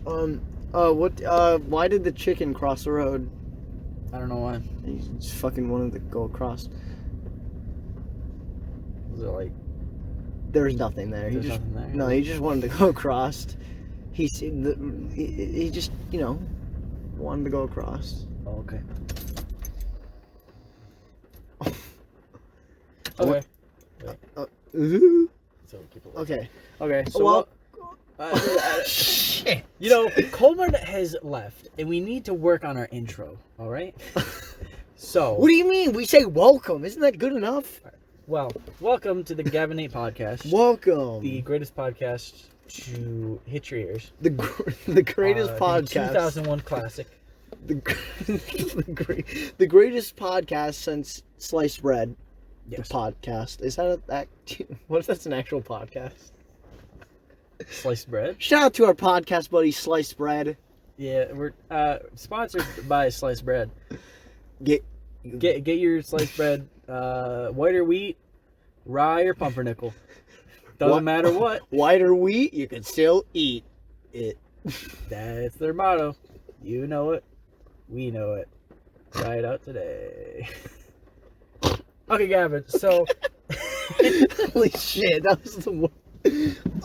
Why did the chicken cross the road? I don't know why. He just fucking wanted to go across. Was it like... There's nothing there. There's nothing there? No, he just wanted to go across. He just, wanted to go across. Oh, okay. Okay. So keep it Okay. Okay, so... Well... Shit. Coleman has left, and we need to work on our intro, all right? So... What do you mean? We say welcome. Isn't that good enough? Well, welcome to the Gavin 8 podcast. Welcome. The greatest podcast to hit your ears. The greatest podcast. The 2001 classic. The greatest podcast since sliced bread. Yes. The podcast. Is that what if that's an actual podcast? Sliced bread? Shout out to our podcast buddy, Sliced Bread. Yeah, we're sponsored by Sliced Bread. Get your sliced bread, white or wheat, rye or pumpernickel. Doesn't matter what. White or wheat, you can still eat it. That's their motto. You know it. We know it. Try it out today. Okay, Gavin, so... Holy shit, that was the one.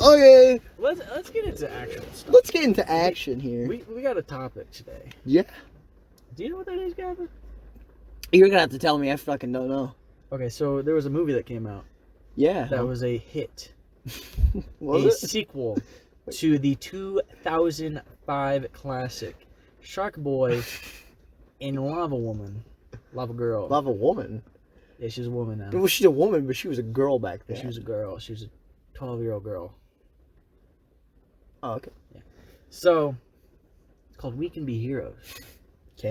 Okay. Let's get into actual stuff. Let's get into action here. We got a topic today. Yeah. Do you know what that is, Gavin? You're gonna have to tell me. I fucking don't know. Okay, so there was a movie that came out. Yeah. That was a hit. Was a it? sequel to the 2005 classic Shark Boy and Lava Woman. Lava Girl. Lava Woman? Yeah, she's a woman now. Well, she's a woman, but she was a girl back then. She was a girl. She was a 12-year-old girl. Oh, okay. Yeah. So, it's called We Can Be Heroes.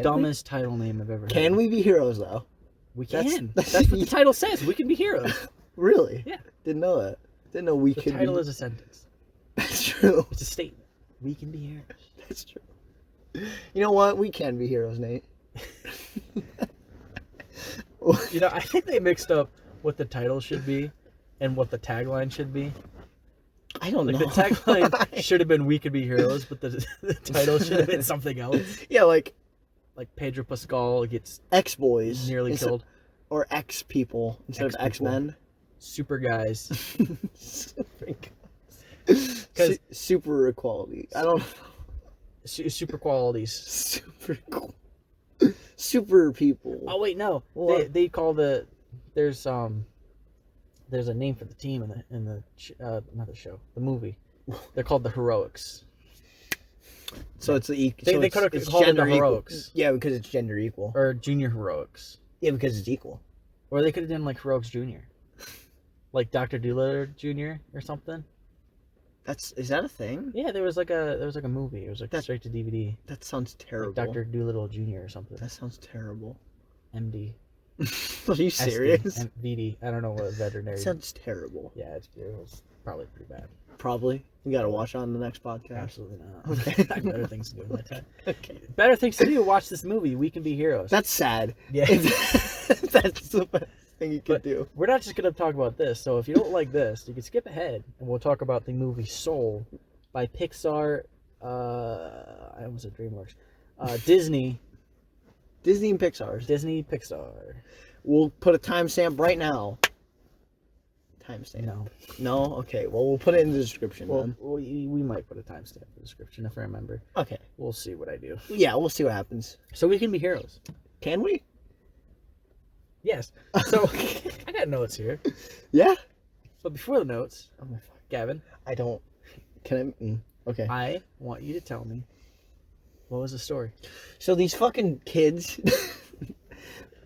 Dumbest title name I've ever heard. Can we be heroes, though? We can. That's what the title says. We can be heroes. Really? Yeah. Didn't know that. Didn't know we could be... The title is a sentence. That's true. It's a statement. We can be heroes. That's true. You know what? We can be heroes, Nate. I think they mixed up what the title should be and what the tagline should be. I don't know. The tagline should have been "We Could Be Heroes," but the title should have been something else. Yeah, like Pedro Pascal gets X-Boys nearly killed, or X-People instead of X-Men. Super guys. Super equality. I don't know. Super qualities. Super cool. Super people. Oh wait, no. They call there's a name for the team in the not the show, the movie. They're called the Heroics. So it's the they could have called it the Heroics. Yeah, because it's gender equal. Or Junior Heroics. Yeah, because it's equal. Or they could have done like Heroics Junior, like Dr. Doolittle Jr. or something. Is that a thing? Yeah, there was like a movie. It was like straight to DVD. That sounds terrible. Like Dr. Doolittle Jr. or something. That sounds terrible. MD. Are you serious? VD. I don't know what veterinary. That sounds terrible. Yeah, it was probably pretty bad. Probably. We gotta watch on the next podcast. Absolutely not. Okay. I have better things to do with my time. Okay. Better things to do. Watch this movie. We Can Be Heroes. That's sad. Yeah. That's the best thing you could do. We're not just gonna talk about this. So if you don't like this, you can skip ahead, and we'll talk about the movie Soul by Pixar. I almost said DreamWorks. Disney and Pixar. Disney Pixar. We'll put a timestamp right now. Timestamp. No. Okay. Well, we'll put it in the description. Well, then. we might put a timestamp in the description if I remember. Okay. We'll see what I do. Yeah, we'll see what happens. So We Can Be Heroes. Can we? Yes. So I got notes here. Yeah. But before the notes, Oh my fuck. Gavin, I don't. Can I? Okay. I want you to tell me what was the story. So these fucking kids.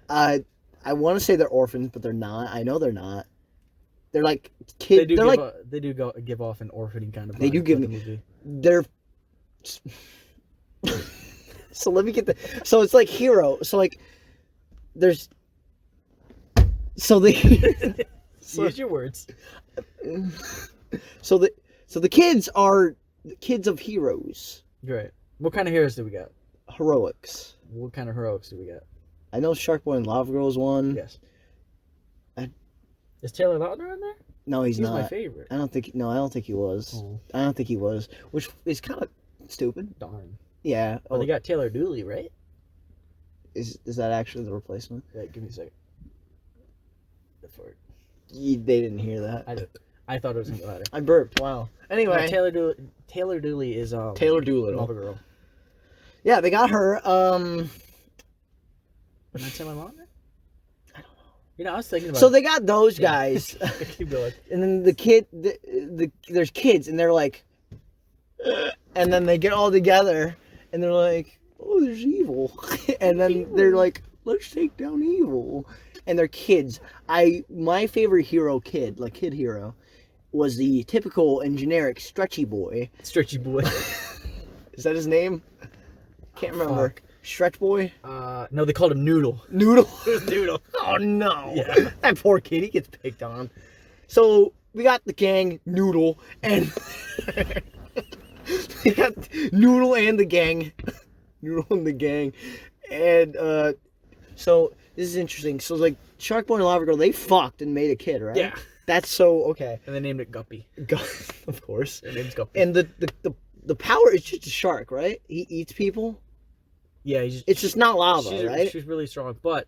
I want to say they're orphans, but they're not. I know they're not. They're like kids. They do give off an orphaning kind of. They do give me. Movie. They're. So let me get the. So it's like hero. So like, there's. So they. Use your words. So the kids are the kids of heroes. Great. What kind of heroes do we got? Heroics. What kind of heroics do we got? I know Shark Boy and Lava Girl is one. Yes. Is Taylor Lautner in there? No, he's not. He's my favorite. I don't think he was. Oh. I don't think he was. Which is kind of Stupid. Darn. Yeah. Oh, they got Taylor Dooley, right? Is that actually the replacement? Yeah, give me a second. For it. They didn't hear that. I thought it was gonna be louder. I burped. Wow. Anyway, Taylor Dooley is Taylor Doolittle. Mother girl. Yeah, they got her. Did I say my mom? I don't know. You know, I was thinking about. So they got those guys, Keep going. and then there's kids, and they're like, and then they get all together, and they're like, oh, there's evil, and then they're like, let's take down evil, and they're kids. My favorite kid hero, was the typical and generic stretchy boy. Stretchy boy. Is that his name? Can't remember. Fuck. Stretch boy? No, they called him Noodle. Noodle? It was Noodle. Oh no. Yeah. That poor kid, he gets picked on. So we got the gang, Noodle, and we got Noodle and the gang. Noodle and the gang. And so this is interesting. So like Shark Boy and Lava Girl, they fucked and made a kid, right? Yeah. That's so okay. And they named it Guppy. Of course. Their name's Guppy. And the power is just a shark, right? He eats people. Yeah, it's just not lava, right? She's really strong, but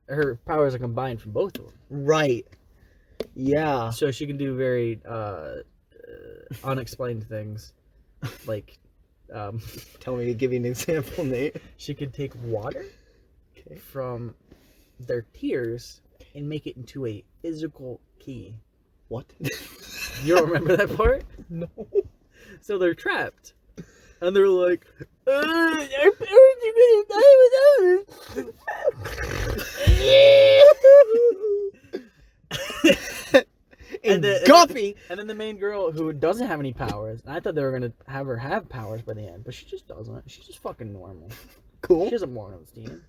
her powers are combined from both of them. Right. Yeah. So she can do very unexplained things, like Tell me, give me an example, Nate. she could take water from their tears and make it into a physical key. What? You don't remember that part? No. So they're trapped, and they're like, our parents are gonna die without us. And Guppy. And then the main girl who doesn't have any powers, and I thought they were gonna have her have powers by the end, but she just doesn't. She's just fucking normal. Cool. She doesn't moral understand.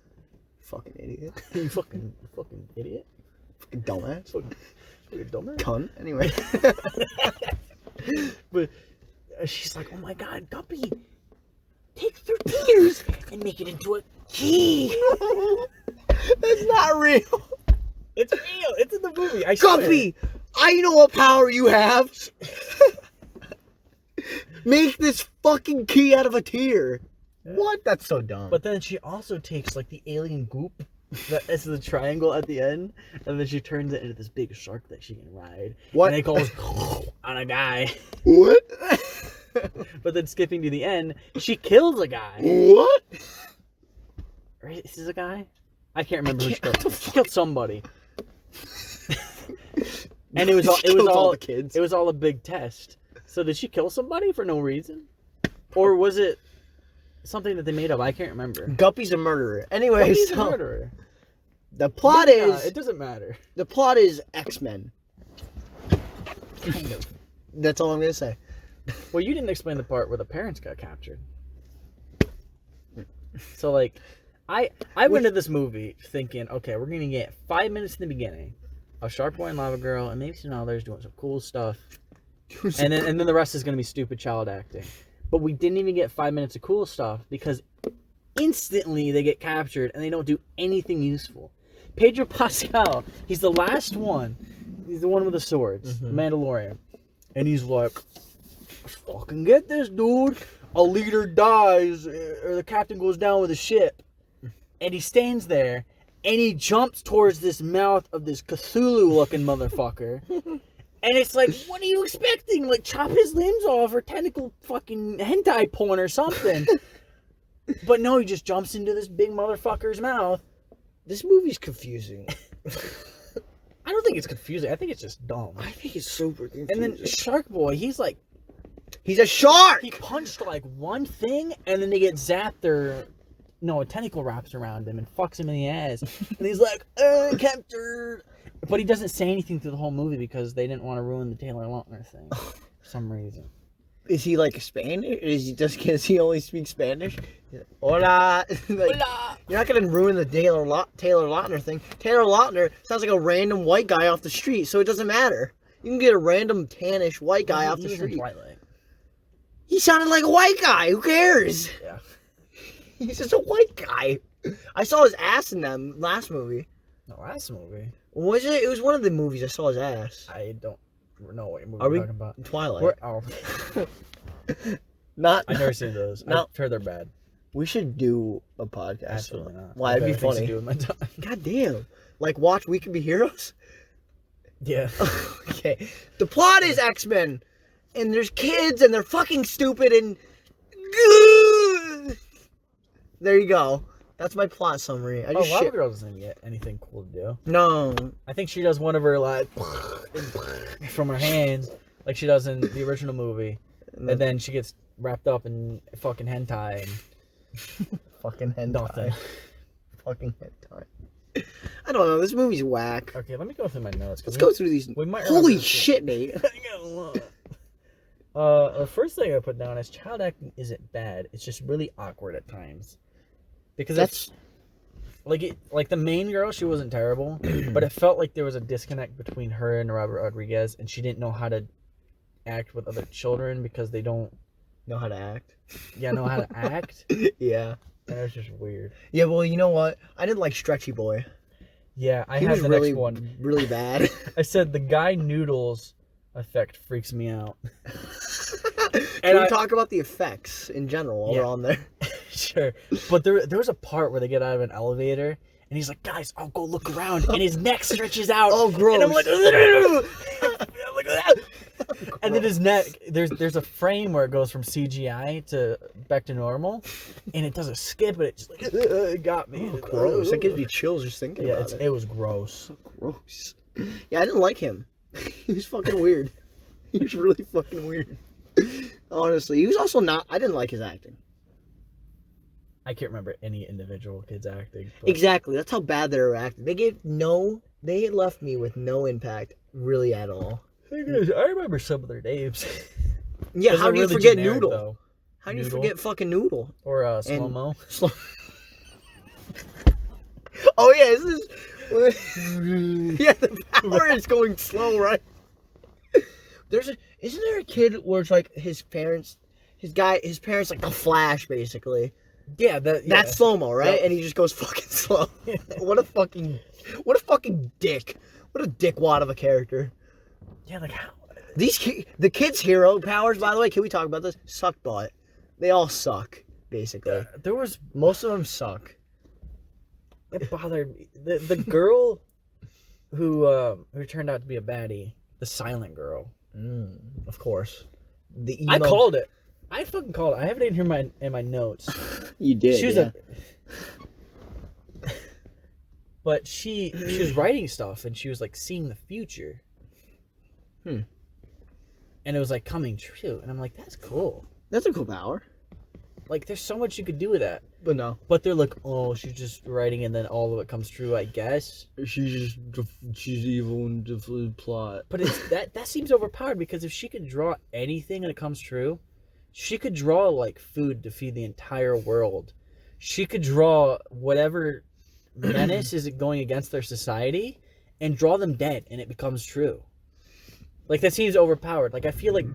Fucking idiot. You fucking idiot. Fucking dumbass. Fucking dumbass. Cunt. Anyway. But she's like, oh my god, Guppy, take their tears and make it into a key. That's not real. It's real. It's in the movie. I swear. Guppy, I know what power you have. Make this fucking key out of a tear. What? That's so dumb. But then she also takes like the alien goop that is the triangle at the end, and then she turns it into this big shark that she can ride. What? And it goes on a guy. What? But then skipping to the end, she kills a guy. What? Right? Is this a guy? I can't remember who she killed. She killed somebody. And it was all the kids. It was all a big test. So did she kill somebody for no reason? Or was it something that they made up? I can't remember. Guppy's a murderer. Anyway, Guppy's a murderer. The plot is it doesn't matter. the plot is X-Men. Kind of. That's all I'm gonna say. Well, you didn't explain the part where the parents got captured. So like, I went to this movie thinking, okay, we're gonna get 5 minutes in the beginning of Shark Boy and Lava Girl, and maybe some others doing some cool stuff, and then the rest is gonna be stupid child acting. But we didn't even get 5 minutes of cool stuff because instantly they get captured and they don't do anything useful. Pedro Pascal, he's the last one. He's the one with the swords, the Mandalorian, and he's like, "Fucking get this, dude! A leader dies, or the captain goes down with a ship," and he stands there. And he jumps towards this mouth of this Cthulhu-looking motherfucker. And it's like, what are you expecting? Like, chop his limbs off or tentacle fucking hentai porn or something. But no, he just jumps into this big motherfucker's mouth. This movie's confusing. I don't think it's confusing. I think it's just dumb. I think it's super confusing. And then Shark Boy, he's a shark! he punched like one thing and then they get zapped or... No, a tentacle wraps around him and fucks him in the ass. And he's like, captured. But he doesn't say anything through the whole movie because they didn't want to ruin the Taylor Lautner thing. For some reason. Is he like Spanish? Does he only speak Spanish? Hola. Like, Hola. You're not going to ruin the Taylor Lautner thing. Taylor Lautner sounds like a random white guy off the street, so it doesn't matter. You can get a random tannish white guy off the street. Twilight. He sounded like a white guy. Who cares? Yeah. He's just a white guy. I saw his ass in that last movie. No, last movie. Was it? It was one of the movies I saw his ass. I don't know what movie Are we're we talking about. Twilight? Not. I've never seen those. No. I've heard they're bad. We should do a podcast. Absolutely not. Why? It'd be Better things to funny. do with my time. God damn. Like, watch We Can Be Heroes? Yeah. Okay. The plot is X-Men. And there's kids, and they're fucking stupid, and... There you go. That's my plot summary. I just Lava Girl doesn't get anything cool to do. No. I think she does one of her, like, from her hands, like she does in the original movie. And then she gets wrapped up in fucking hentai and fucking hentai. nothing. Fucking hentai. I don't know. This movie's whack. Okay, let me go through my notes. Let's go through these. We might Holy shit, Nate. The first thing I put down is child acting isn't bad. It's just really awkward at times. Because that's like the main girl, she wasn't terrible, but it felt like there was a disconnect between her and Robert Rodriguez, and she didn't know how to act with other children because they don't know how to act. Yeah, know how to act. Yeah. And it was just weird. Yeah, well, you know what? I didn't like Stretchy Boy. Yeah, I He had was the really, next one. really bad. I said the guy Noodles effect freaks me out. Can we talk about the effects in general while we're on there? Sure. But there was a part where they get out of an elevator and he's like, guys, I'll go look around, and his neck stretches out. Oh, gross. And I'm like, and then his neck, there's a frame where it goes from CGI to back to normal, and it does a skip, and it just like, it got me. Oh, gross. That gives me chills just thinking about it. It was gross. So gross. Yeah, I didn't like him. He was fucking weird. He was really fucking weird. Honestly, he was also not. I didn't like his acting. I can't remember any individual kids acting. But... Exactly. That's how bad they were acting. They left me with no impact really at all. I remember some of their names. Yeah, how do you forget Noodle? Though. How do you forget fucking Noodle? Or Slow-Mo. Oh yeah, this is... yeah, the power is going slow, right? Isn't there a kid where it's like his parents like the Flash, basically? Yeah, that's slow-mo, right? Yep. And he just goes fucking slow. What a fucking dick. What a dickwad of a character. Yeah, like how? The kids' hero powers, by the way, can we talk about this? Suck butt. They all suck, basically. Most of them suck. It bothered me. The girl who turned out to be a baddie, the silent girl. Of course. I called it. I fucking called it. I have it in here in my notes. You did. She was but she was writing stuff, and she was like seeing the future. And it was like coming true, and I'm like, that's cool. That's a cool power. Like, there's so much you could do with that. But no. But they're like, oh, she's just writing, and then all of it comes true, I guess. She's evil and the plot. But that seems overpowered, because if she could draw anything and it comes true, she could draw like food to feed the entire world. She could draw whatever menace is going against their society and draw them dead, and it becomes true. Like, that seems overpowered. Like, I feel like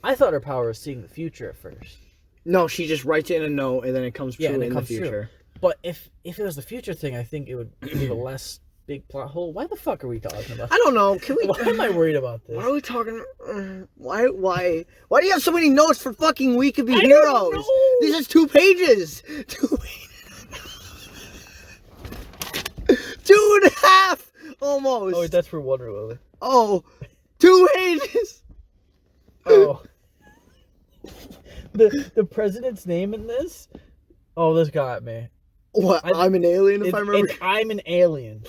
I thought her power was seeing the future at first. No, she just writes it in a note, and then it comes true in the future. True. But if it was the future thing, I think it would leave a less big plot hole. Why the fuck are we talking about? I don't know. Can we? Why am I worried about this? Why are we talking? Why do you have so many notes for fucking We Could Be Heroes? This is 2 pages. 2 2.5 almost. Oh, wait, that's for Wonder Woman. Oh, 2 pages. Oh. The president's name in this? Oh, this got me. What? I'm an alien, if I remember. I'm an alien.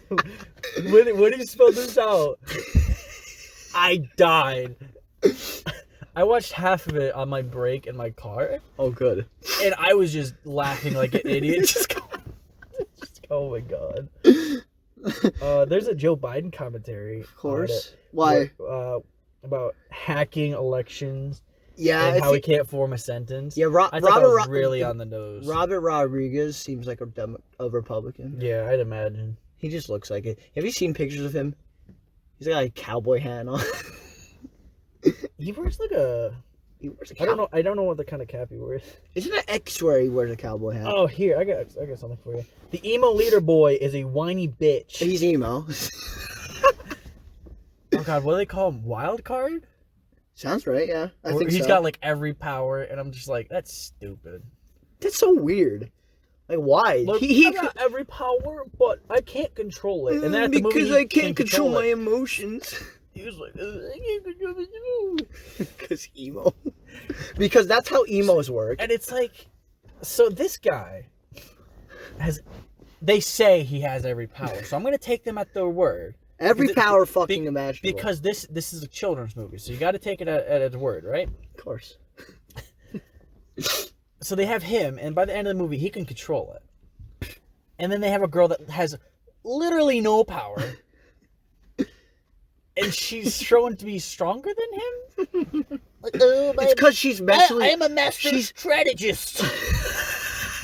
When do you spell this out? I died. I watched half of it on my break in my car. Oh, good. And I was just laughing like an idiot. Oh my god. There's a Joe Biden commentary. Of course. Why? About hacking elections. Yeah, and how he can't form a sentence. Yeah, I thought that was really on the nose. Robert Rodriguez seems like a Republican. Yeah, I'd imagine. He just looks like it. Have you seen pictures of him? He's got a cowboy hat on. He wears like a. I don't know what the kind of cap he wears. Isn't it X where he wears a cowboy hat? Oh, here I got something for you. The emo leader boy is a whiny bitch. He's emo. Oh god, what do they call him? Wild card? Sounds right, yeah. I think he's so. got like every power, and I'm just like, that's stupid. That's so weird. Like, why? Look, I got every power, but I can't control it. And then at the movie, because I can't control my emotions. He was like, I can't control my emotions. Because emo. Because that's how emos work. And it's like, so this guy they say he has every power. So I'm going to take them at their word. Every power fucking imaginable. Because this is a children's movie. So you got to take it at its word, right? Of course. So they have him, and by the end of the movie, he can control it. And then they have a girl that has literally no power. And she's shown to be stronger than him? Like, it's because she's mentally... I'm a master strategist.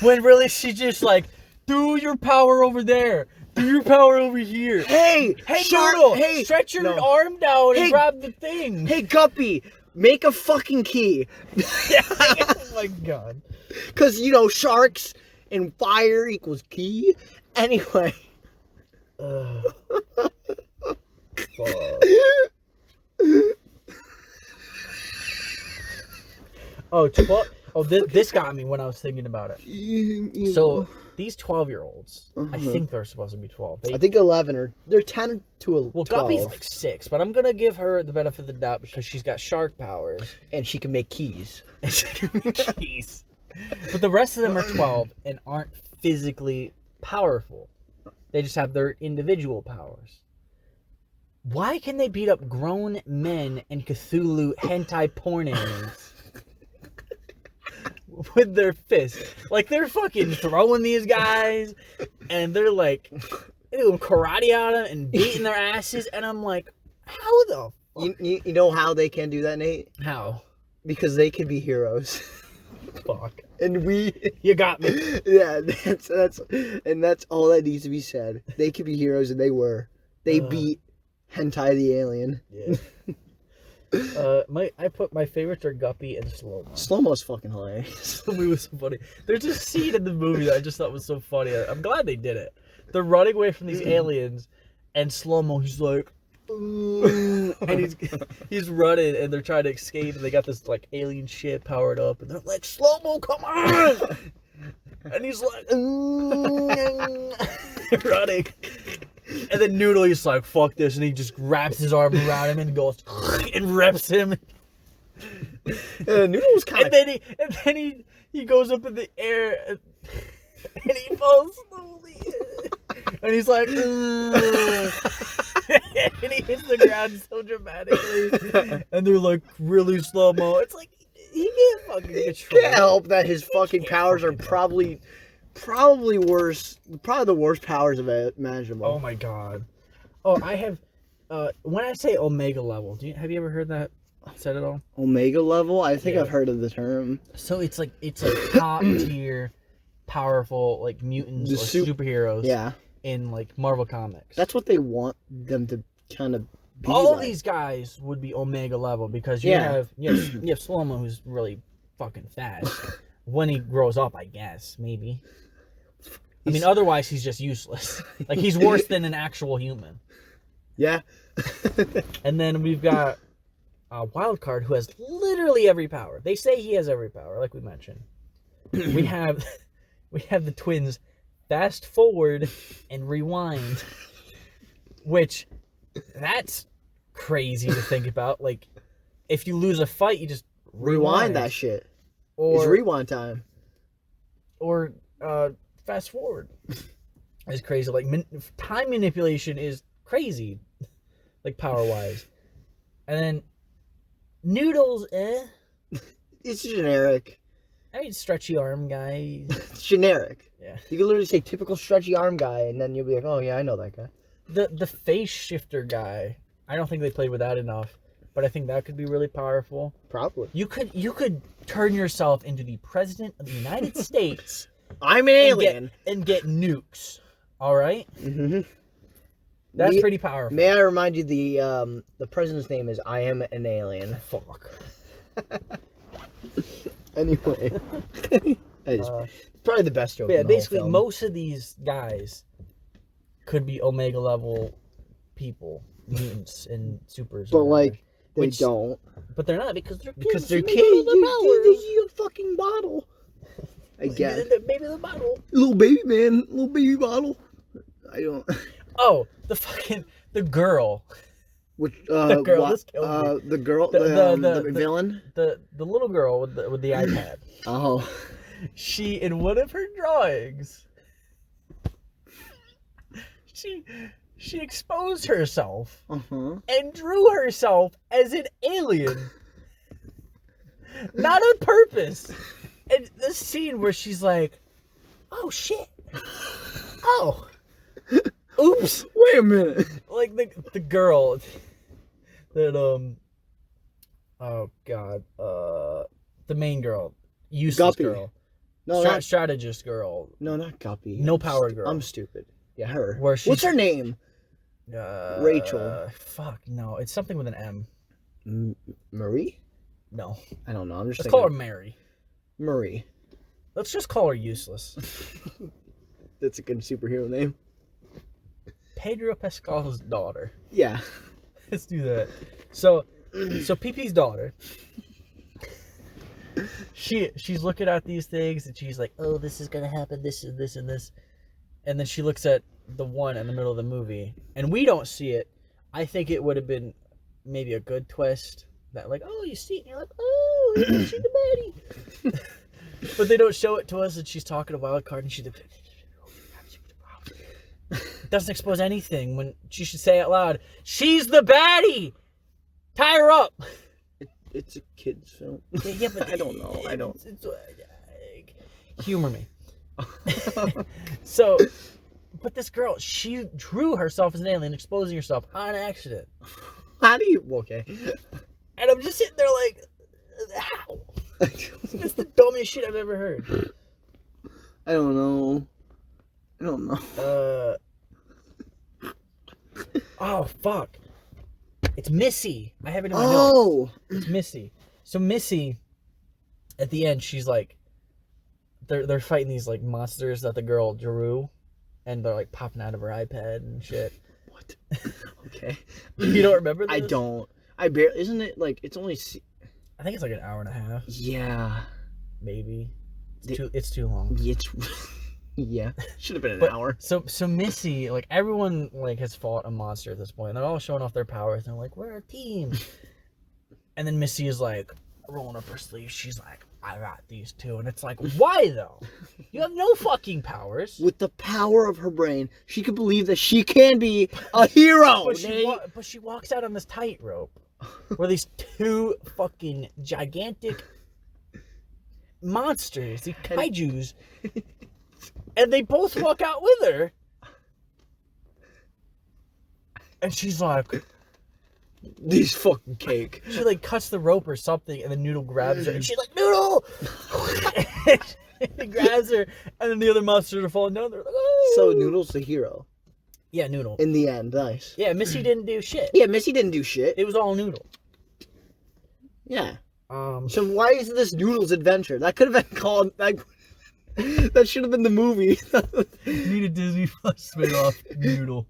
When really she's just like, do your power over there. Do your power over here. Hey, Noodle, stretch your arm down and grab the thing. Hey, Guppy, make a fucking key. Oh my god. Because, sharks and fire equals key. Anyway. This got me when I was thinking about it. So these 12-year-olds, I think they're supposed to be 12. I think 11 or they're 10 to 12. Well, Guppy's like 6, but I'm gonna give her the benefit of the doubt because she's got shark powers and she can make keys. But the rest of them are 12 and aren't physically powerful. They just have their individual powers. Why can they beat up grown men and Cthulhu hentai porn aliens with their fists? Like, they're fucking throwing these guys, and they're like doing karate on them and beating their asses, and I'm like, how the fuck? You know how they can do that, Nate? How? Because they can be heroes. Fuck. And you got me. Yeah, that's all that needs to be said. They could be heroes, and they were. They beat hentai the alien. Yeah. I put my favorites are Guppy and Slow-Mo. Slow-Mo's fucking hilarious. The movie was so funny. There's a scene in the movie that I just thought was so funny. I'm glad they did it. They're running away from these aliens, and Slow-Mo, he's like, and he's running, and they're trying to escape, and they got this like alien ship powered up, and they're like, Slow-Mo, come on! And he's like, running. And then Noodle, he's like, fuck this, and he just wraps his arm around him and goes and reps him. Noodle was kind of... And then he goes up in the air and he falls slowly. And he's like, and he hits the ground so dramatically. And they're like, really slow-mo. It's like, he can't fucking control. Can't help that his fucking powers are probably worse. Probably the worst powers imaginable. Oh my god. Oh, I have. When I say Omega level, have you ever heard that said at all? Omega level? I think I've heard of the term. So it's like top tier, powerful like mutants or superheroes. Yeah. In like Marvel Comics. That's what they want them to kind of be. All of these guys would be Omega level because you have Slow-Mo, who's really fucking fast. When he grows up, I guess, maybe. I mean, otherwise he's just useless. Like, he's worse than an actual human. Yeah. And then we've got Wildcard, who has literally every power. They say he has every power, like we mentioned. we have the twins Fast Forward and Rewind, which that's crazy to think about. Like, if you lose a fight, you just rewind that shit. It's rewind time. Or fast forward. It's crazy. Like, time manipulation is crazy, like, power-wise. And then Noodles, It's generic. I mean, stretchy arm guy. It's generic. Yeah. You can literally say typical stretchy arm guy, and then you'll be like, oh yeah, I know that guy. The face shifter guy, I don't think they played with that enough, but I think that could be really powerful. Probably. You could turn yourself into the president of the United States. I'm an alien. And get nukes. All right? Mm-hmm. That's pretty powerful. May I remind you the president's name is I Am an Alien. Fuck. Anyway. It's probably the best joke. Yeah, basically most of these guys could be Omega level people, mutants and supers. But like They don't. But they're not because they're kids. Because they're and kids. they don't know the powers. They see a fucking bottle. I guess. Maybe the bottle. Little baby man. Little baby bottle. I don't. Oh, the girl. Which, the girl. what? This killed me. The girl. The villain. The little girl with the iPad. Oh. She, in one of her drawings, she exposed herself and drew herself as an alien. Not on purpose. And this scene where she's like, oh shit. Oh. Oops. Wait a minute. Like the girl that oh god. The main girl. Useless Guppy. girl. No, strategist girl. No, not Guppy. No power girl. I'm stupid. Yeah, her. What's her name? Rachel. Fuck, no. It's something with an M. Marie? No. I don't know. I'm just Let's thinking. call her Mary. Marie. Let's just call her useless. That's a good superhero name. Pedro Pascal's daughter. Yeah. Let's do that. So Pee-Pee's daughter. She's looking at these things and she's like, oh, this is gonna happen, this and this and this. And then she looks at the one in the middle of the movie and we don't see it. I think it would have been maybe a good twist that like, oh, you see it and you're like, oh, she's the baddie. But they don't show it to us and she's talking to Wildcard and she's like, it doesn't expose anything when she should say out loud, she's the baddie! Tie her up! It's a kid's film. Yeah, but I don't know. I don't. Humor me. So, but this girl, she drew herself as an alien, exposing herself on accident. How do you? Okay. And I'm just sitting there like, how? That's the dumbest shit I've ever heard. I don't know. Oh, fuck. It's Missy. I have it in my notes. notes. It's Missy. So Missy, at the end, she's like, they're fighting these like monsters that the girl drew, and they're like popping out of her iPad and shit. What? Okay. You don't remember this? I don't. I barely. Isn't it like it's only? I think it's like an hour and a half. Yeah. Maybe. It's too long. Yeah. Should have been an hour. So Missy, like everyone like has fought a monster at this point. They're all showing off their powers. They're like, we're a team. And then Missy is like rolling up her sleeves. She's like, I got these two. And it's like, why though? You have no fucking powers. With the power of her brain, she could believe that she can be a hero. But she walks out on this tightrope where these two fucking gigantic monsters, the kaijus, and they both walk out with her. And she's like, these fucking cake. She like cuts the rope or something, and then Noodle grabs her, and she's like, Noodle! He grabs her, and then the other monsters are falling down. They're like, oh! So Noodle's the hero. Yeah, Noodle. In the end, nice. Yeah, Missy didn't do shit. Yeah, Missy didn't do shit. It was all Noodle. Yeah. So why is this Noodle's adventure? That could have been called. That should have been the movie. Need a Disney Plus spin-off Noodle.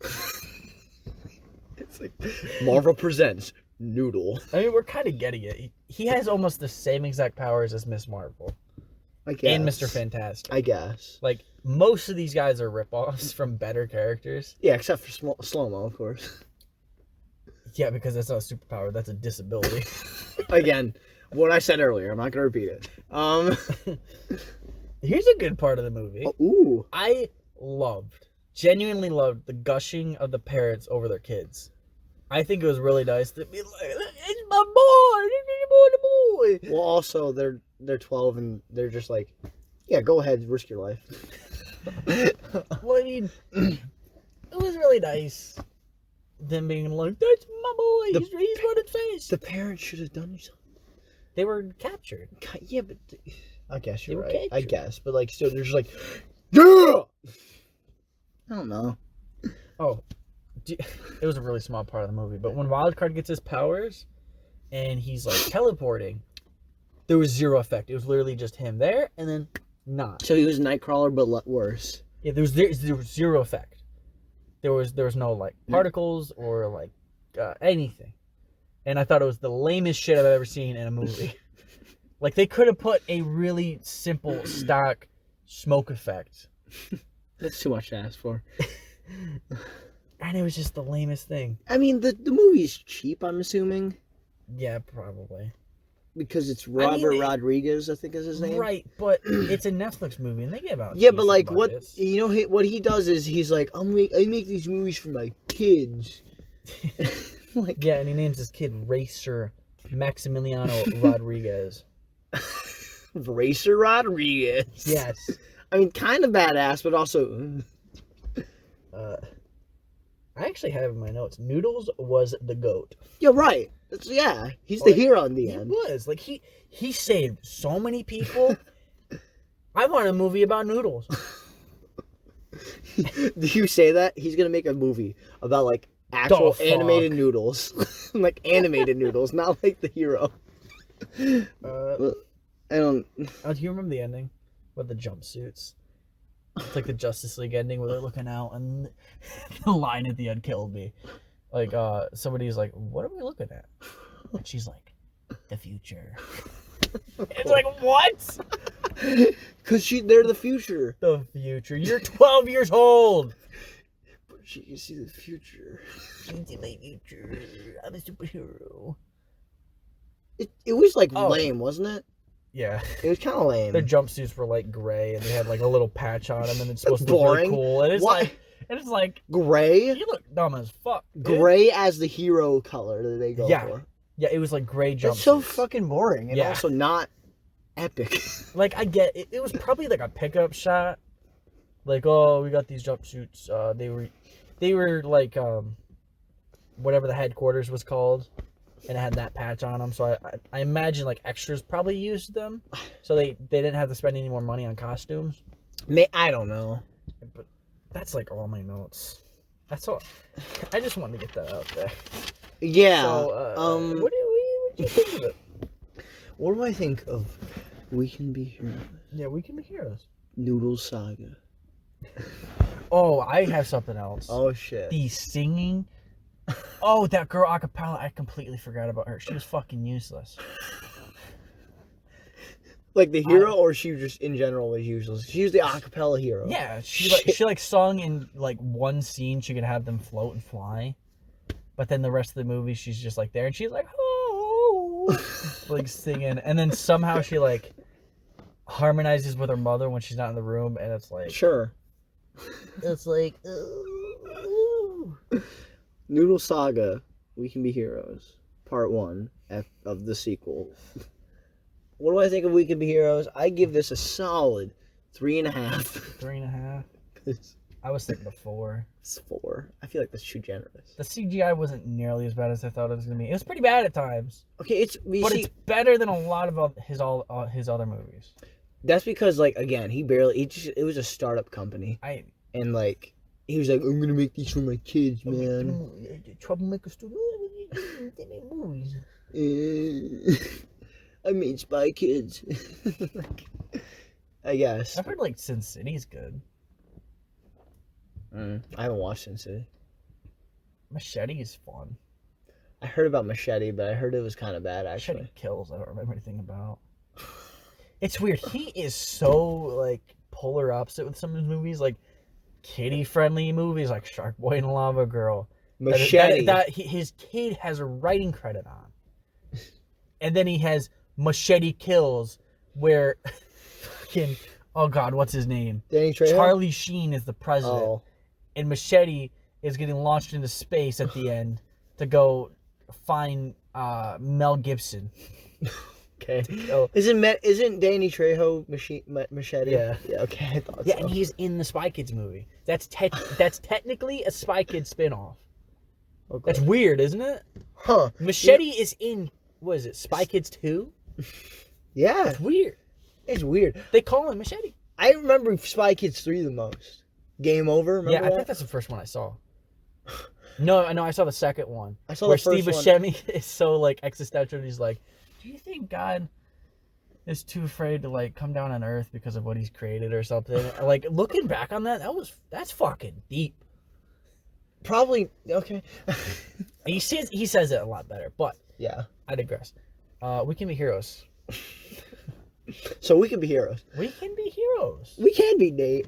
It's like Marvel presents Noodle. I mean, we're kind of getting it. He has almost the same exact powers as Miss Marvel. I guess. And Mr. Fantastic. I guess. Like, most of these guys are ripoffs from better characters. Yeah, except for Slow-Mo, of course. Yeah, because that's not a superpower. That's a disability. Again, what I said earlier. I'm not going to repeat it. Here's a good part of the movie. Oh, ooh. I genuinely loved the gushing of the parents over their kids. I think it was really nice to be like, it's my boy, the boy. Well, also, they're 12 and they're just like, yeah, go ahead, risk your life. Well, I mean, it was really nice. Them being like, that's my boy, he's running fast. The parents should have done something. They were captured. Yeah, but I guess you're right. Captured. I guess, but like, still, they're just like, yeah. I don't know. Oh, it was a really small part of the movie, but when Wildcard gets his powers and he's like teleporting, there was zero effect. It was literally just him there and then not. So he was Nightcrawler, but worse. Yeah, there was zero effect. There was no like particles or like anything, and I thought it was the lamest shit I've ever seen in a movie. Like, they could have put a really simple stock smoke effect. That's too much to ask for. And it was just the lamest thing. I mean, the movie's cheap, I'm assuming. Yeah, probably. Because it's Robert Rodriguez, I think is his name. Right, but it's a Netflix movie, and they get about yeah, but like budgets. what he does is he's like, I make these movies for my kids. Like, yeah, and he names his kid Racer Maximiliano Rodriguez. Racer Rodriguez. Yes. I mean, kind of badass, but also. I actually have in my notes, Noodles was the GOAT. Yeah, right. He's the hero in the end. He was. Like, he saved so many people. I want a movie about noodles. Do you say that? He's going to make a movie about, like, actual animated noodles. Like, animated noodles, not like the hero. I don't... Oh, do you remember the ending? With the jumpsuits? It's like the Justice League ending where they're looking out, and the line at the end killed me. Like, somebody's like, what are we looking at? And she's like, the future. It's like, what? Because they're the future. The future. You're 12 years old. But she can see the future. She can see my future. I'm a superhero. It was, like, lame, wasn't it? Yeah. It was kind of lame. Their jumpsuits were, like, gray, and they had, like, a little patch on them, and it's supposed to look really cool. And it's like... Gray? You look dumb as fuck. Dude. Gray as the hero color that they go for. Yeah, it was, like, gray jumpsuits. That's so fucking boring, and also not epic. Like, I get... It was probably, like, a pickup shot. Like, oh, we got these jumpsuits. They were, like, whatever the headquarters was called. And it had that patch on them, so I imagine like extras probably used them, so they didn't have to spend any more money on costumes. I don't know, but that's like all my notes. That's all. I just wanted to get that out there. Yeah. So, what do you think of it? What do I think of We Can Be Heroes? Yeah, We Can Be Heroes. Noodles Saga. Oh, I have something else. Oh shit. The singing. Oh, that girl acapella, I completely forgot about her. She was fucking useless. Like the hero, or she just in general was useless? She was the acapella hero. Yeah, she sung in like one scene. She could have them float and fly, but then the rest of the movie, she's just like there, and she's like, oh, like singing, and then somehow she like harmonizes with her mother when she's not in the room, and it's like, sure, it's like, Noodle Saga, We Can Be Heroes, Part 1 of the sequel. What do I think of We Can Be Heroes? I give this a solid 3.5. 3.5? I was thinking 4. It's 4. I feel like that's too generous. The CGI wasn't nearly as bad as I thought it was going to be. It was pretty bad at times. Okay, it's better than a lot of his other movies. That's because, like, again, it was a startup company. And, like... He was like, I'm gonna make these for my kids, man. Troublemaker Studio. They make movies. I made Spy Kids. I guess. I've heard like Sin City's good. I haven't watched Sin City. Machete is fun. I heard about Machete, but I heard it was kind of bad actually. Machete Kills. I don't remember anything about. It's weird. He is so like polar opposite with some of his movies, like. Kiddie-friendly movies like Shark Boy and Lava Girl. Machete. His kid has a writing credit on. And then he has Machete Kills, where fucking, oh God, what's his name? Danny Trejo? Charlie Sheen is the president. Oh. And Machete is getting launched into space at the end to go find Mel Gibson. Okay. Isn't Danny Trejo Machete? Yeah. Yeah. Okay. I thought so. Yeah, and he's in the Spy Kids movie. That's technically a Spy Kids spinoff. Okay. That's weird, isn't it? Huh? Machete is in. What is it? Spy Kids 2? Yeah. It's weird. It's weird. They call him Machete. I remember Spy Kids 3 the most. Game Over. Remember I think that's the first one I saw. No, I saw the second one. I saw where the first Steve Buscemi is so like existential. And he's like, do you think God is too afraid to like come down on Earth because of what He's created or something? Like looking back on that, that's fucking deep. Probably okay. He says it a lot better, but Yeah. I digress. We can be heroes. So we can be heroes. We can be heroes. We can be, Nate.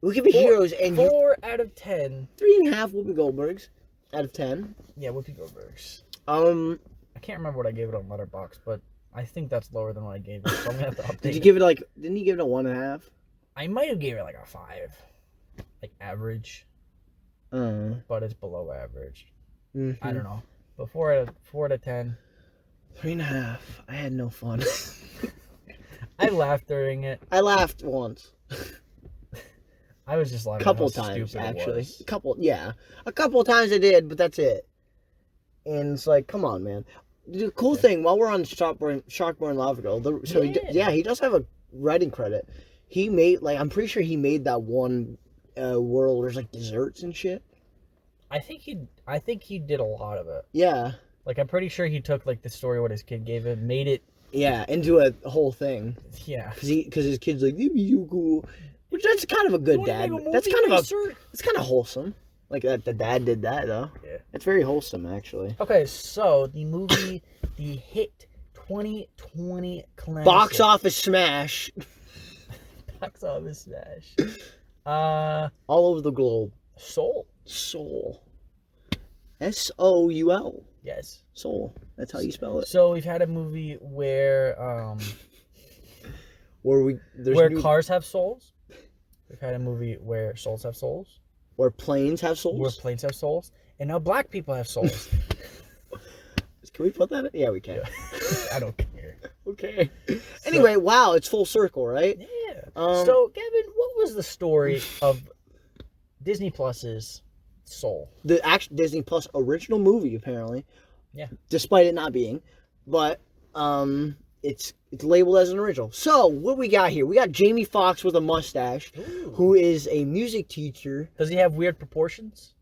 We can be heroes, and 4 out of 10. 3.5 Whoopi Goldbergs out of 10. Yeah, Whoopi Goldbergs. I can't remember what I gave it on Letterboxd, but I think that's lower than what I gave it, so I'm gonna have to update. Did you give it like? Didn't you give it a 1.5? I might have gave it like a 5, like average, but it's below average. Mm-hmm. I don't know, but 4 out of 10. 3.5. I had no fun. I laughed during it. I laughed once. I was just laughing. A couple times, actually. A couple times I did, but that's it. And it's like, come on, man. The cool thing, while we're on Sharkborn Lava Girl, he does have a writing credit. He made, like, I'm pretty sure he made that one world where there's like desserts and shit. I think he did a lot of it. Yeah. Like, I'm pretty sure he took like the story what his kid gave him, made it. Yeah, into a whole thing. Yeah. Because his kid's like, that'd be you cool. Which that's kind of a good dad. That's kind of wholesome. Like that the dad did that though. Yeah. It's very wholesome actually. Okay, so the movie, the hit 2020 classic. Box office smash. Box office smash. All over the globe. Soul. Soul. Soul. Yes. Soul. That's how you spell it. So we've had a movie where cars have souls. We've had a movie where souls have souls. Where planes have souls. Where planes have souls. And now black people have souls. Can we put that in? Yeah, we can. Yeah. I don't care. Okay. Anyway, wow, it's full circle, right? Yeah. So, Kevin, what was the story of Disney Plus's Soul? The actual Disney Plus original movie, apparently. Yeah. Despite it not being, but it's labeled as an original. So what we got here? We got Jamie Foxx with a mustache, who is a music teacher. Does he have weird proportions?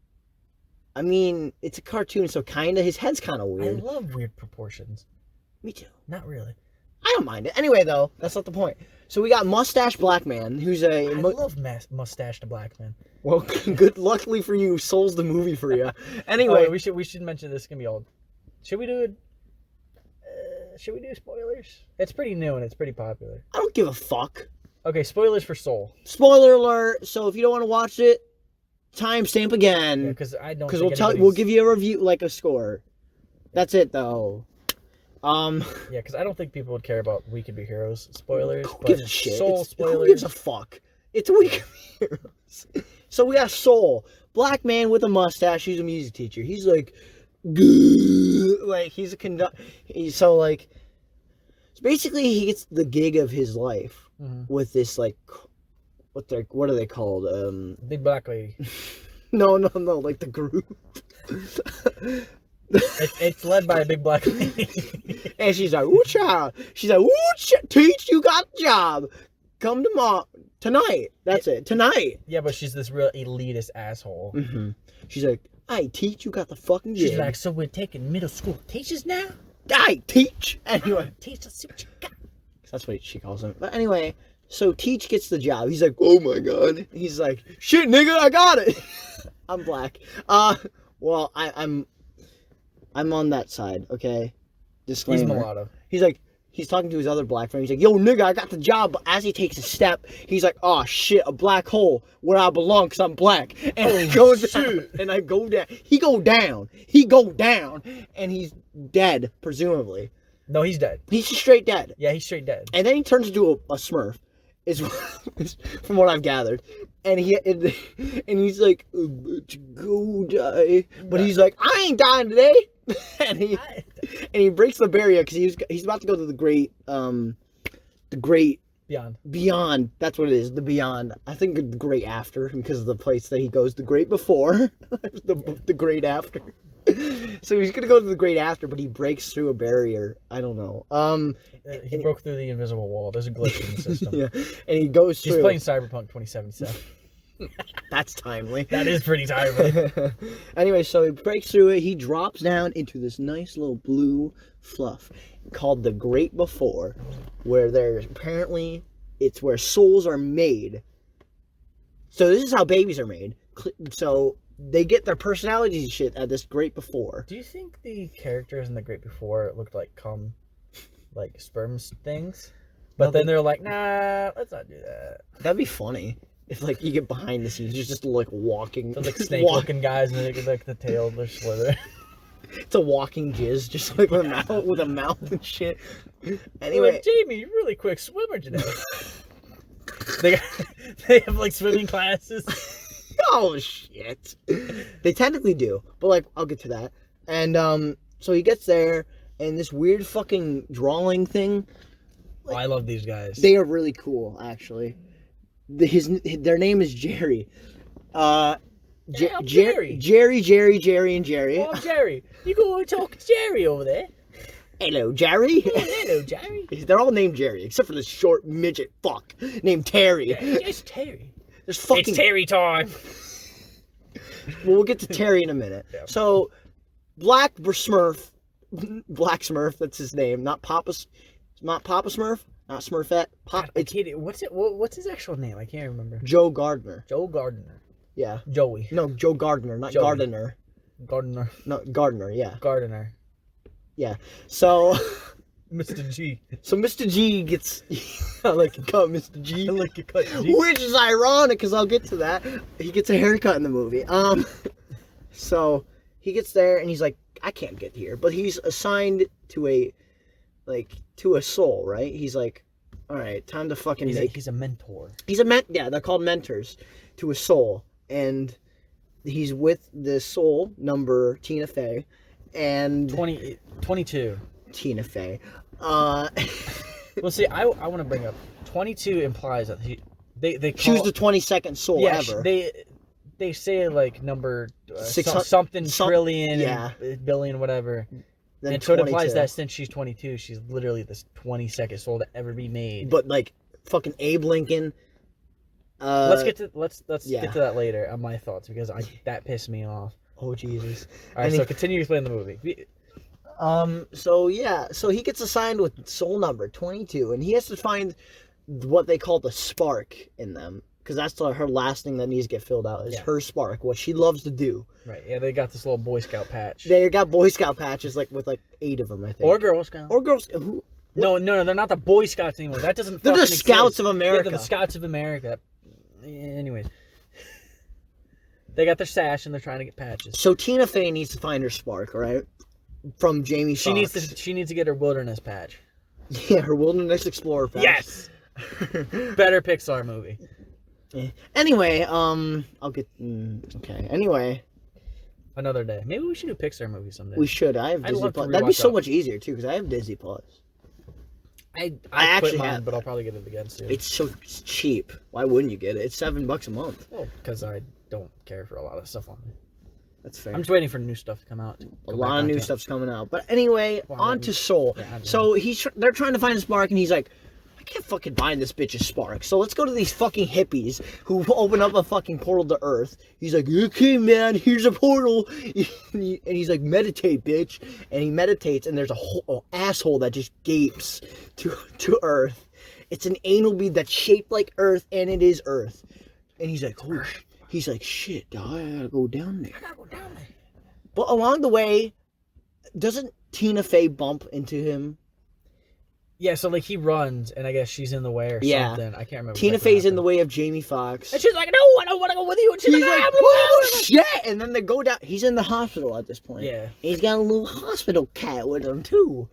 I mean, it's a cartoon, so kinda. His head's kind of weird. I love weird proportions. Me too. Not really. I don't mind it. Anyway, though, that's not the point. So we got Mustache Black Man, who's I love Mustached Black Man. Well, good. Luckily for you, Soul's the movie for you. Anyway, we should mention this is gonna be old. Should we do it? Should we do spoilers? It's pretty new and it's pretty popular. I don't give a fuck. Okay, spoilers for Soul. Spoiler alert. So if you don't want to watch it, timestamp again. Yeah, because I don't. Because we'll give you a review, like a score. That's it, though. Yeah, because I don't think people would care about We Could Be Heroes spoilers. Who gives a shit? Soul spoilers. Who gives a fuck? It's We Could Be Heroes. So we got Soul, black man with a mustache. He's a music teacher. He's like, he's a so basically he gets the gig of his life with this like, what are they called? Big Black Lady. No, like the group. It's led by a big black lady. And she's like, ooh, child. She's like, ooh, teach, you got the job. Come tomorrow. Tonight. That's it. Tonight. Yeah, but she's this real elitist asshole. Mm-hmm. She's like, I teach, you got the fucking gig. She's like, so we're taking middle school teachers now? I teach. Anyway. Teach, let's see what you got. That's what she calls him. But anyway, so Teach gets the job. He's like, oh my god. He's like, shit, nigga, I got it. I'm black. Well, I'm on that side, okay? Disclaimer. He's mulatto. He's like, he's talking to his other black friend. He's like, yo, nigga, I got the job. But as he takes a step, he's like, oh, shit, a black hole where I belong because I'm black. And I go down. And I go down. He go down. And he's dead, presumably. No, he's dead. He's straight dead. Yeah, he's straight dead. And then he turns into a Smurf, is from what I've gathered. And he's like, go die. But he's like, I ain't dying today. and he breaks the barrier because he's about to go to the great beyond. That's what it is, the beyond. I think the great after, because of the place that he goes, the great before, the great after. So he's gonna go to the great after, but he breaks through a barrier. I don't know. He broke through the invisible wall. There's a glitch in the system. Yeah, and he goes through. He's playing Cyberpunk 2077. That's timely. That is pretty timely. Anyway, so he breaks through it. He drops down into this nice little blue fluff called the Great Before, where there's apparently it's where souls are made. So this is how babies are made. So they get their personalities and shit at this Great Before. Do you think the characters in the Great Before looked like sperm things? But then they're like, nah, let's not do that. That'd be funny. If, like, you get behind the scenes, you're just, like, walking. They're like snake-looking guys, and they get, like, the tail, they're slithering. It's a walking jizz, just, like, with a mouth and shit. Anyway. Like, Jamie, you're a really quick swimmer today. They have, like, swimming classes. Oh, shit. They technically do. But, like, I'll get to that. And, so he gets there, and this weird fucking drawing thing. Like, I love these guys. They are really cool, actually. Their name is Jerry. Jerry. Jerry, and Jerry. Oh, Jerry. You go and talk to Jerry over there. Hello, Jerry. Oh, hello, Jerry. They're all named Jerry, except for this short midget fuck named Terry. Yeah, it's Terry. There's fucking... It's Terry time. Well, we'll get to Terry in a minute. Yeah. So, Black Smurf, that's his name, not Papa Smurf. Not Smurfette. What's his actual name? I can't remember. Joe Gardner. Joe Gardner. Yeah. Joey. No, Joe Gardner, not Joey. Gardner. Gardner. No, Gardner, yeah. Gardner. Yeah. So... Mr. G. So Mr. G gets... I like to cut Mr. G. I like to cut G. Which is ironic, because I'll get to that. He gets a haircut in the movie. So, he gets there, and he's like, I can't get here. But he's assigned to a soul, right? He's like, all right, time to fucking he's a mentor. Yeah, they're called mentors to a soul. And he's with the soul number Tina Fey. And... 22. Tina Fey. Well, see, I want to bring up 22 implies that she was the 22nd soul ever. They say like number something trillion, yeah, billion, whatever. Then and so it implies that since she's 22, she's literally this 22nd soul to ever be made. But like fucking Abe Lincoln. Let's get to that later on my thoughts, because that pissed me off. Oh Jesus! All right, so continue explaining the movie. So he gets assigned with soul number 22, and he has to find what they call the spark in them, because that's her last thing that needs to get filled out is her spark, what she loves to do. Right. Yeah, they got this little Boy Scout patch. They got Boy Scout patches with 8 of them, I think. Or Girl Scout. No, they're not the Boy Scouts anymore. That doesn't. They're the Scouts of America. Yeah, they're the Scouts of America. Anyways. They got their sash and they're trying to get patches. So Tina Fey needs to find her spark, right? From Jamie Foxx. She needs to get her wilderness patch. Yeah, her Wilderness Explorer patch. Yes. Better Pixar movie. Anyway, I'll get. Okay. Anyway. Another day. Maybe we should do Pixar movies someday. We should. I have Disney Plus. That'd be so much easier too, because I have Disney Plus. I actually have, but I'll probably get it again soon. It's cheap. Why wouldn't you get it? It's $7 a month. Oh, because I don't care for a lot of stuff on it. That's fair. I'm just waiting for new stuff to come out. A lot of new stuff's coming out. But anyway, on to Soul. Yeah, so they're trying to find a spark, and he's like, I can't fucking find this bitch's spark. So let's go to these fucking hippies who open up a fucking portal to Earth. He's like, okay, man, here's a portal. And he's like, meditate, bitch. And he meditates, and there's a whole asshole that just gapes to Earth. It's an anal bead that's shaped like Earth, and it is Earth. And he's like, oh, he's like, shit, dog, I gotta go down there. But along the way, doesn't Tina Fey bump into him? Yeah, so like he runs, and I guess she's in the way or something. I can't remember. Tina Fey's in the way of Jamie Foxx. And she's like, no, I don't want to go with you. And she's like, oh, shit. And then they go down. He's in the hospital at this point. Yeah. He's got a little hospital cat with him, too.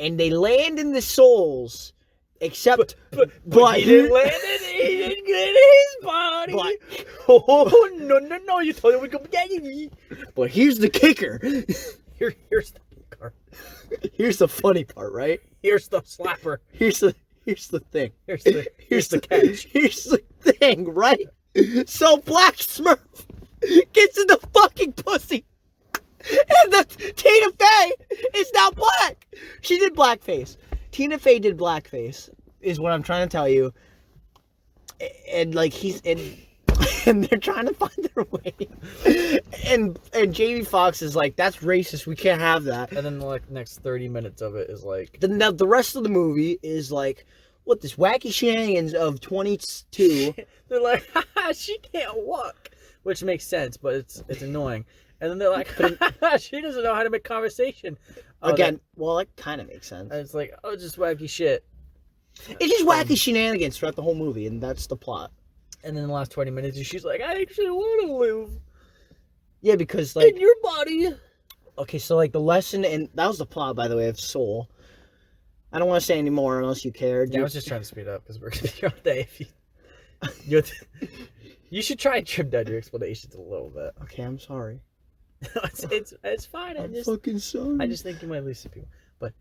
And they land in the souls. Except, but he didn't land it. He didn't get his body. Oh, no, you told him we go get you. But here's the kicker. Here's the kicker. Here's the funny part, right? Here's the slapper. Here's the thing. Here's the catch. Here's the thing, right? So Black Smurf gets in the fucking pussy. And the Tina Fey is now black. She did blackface. Tina Fey did blackface, is what I'm trying to tell you. And like and they're trying to find their way. And Jamie Foxx is like, that's racist, we can't have that. And then the next 30 minutes of it is like... The rest of the movie is like, what, this wacky shenanigans of 22. They're like, haha, she can't walk. which makes sense, but it's annoying. And then they're like, she doesn't know how to make conversation. Again, well, that kind of makes sense. And it's like, oh, just wacky shit. It's just wacky shenanigans throughout the whole movie, and that's the plot. And then the last 20 minutes, she's like, I actually want to live. Yeah, because like in your body. Okay, so like the lesson, and that was the plot, by the way, of Soul. I don't want to say any more unless you care. Yeah, I was just trying to speed up because we're gonna be here all day. You should try and trim down your explanations a little bit. Okay, I'm sorry. it's fine. I'm fucking sorry. I just think you might lose some people. But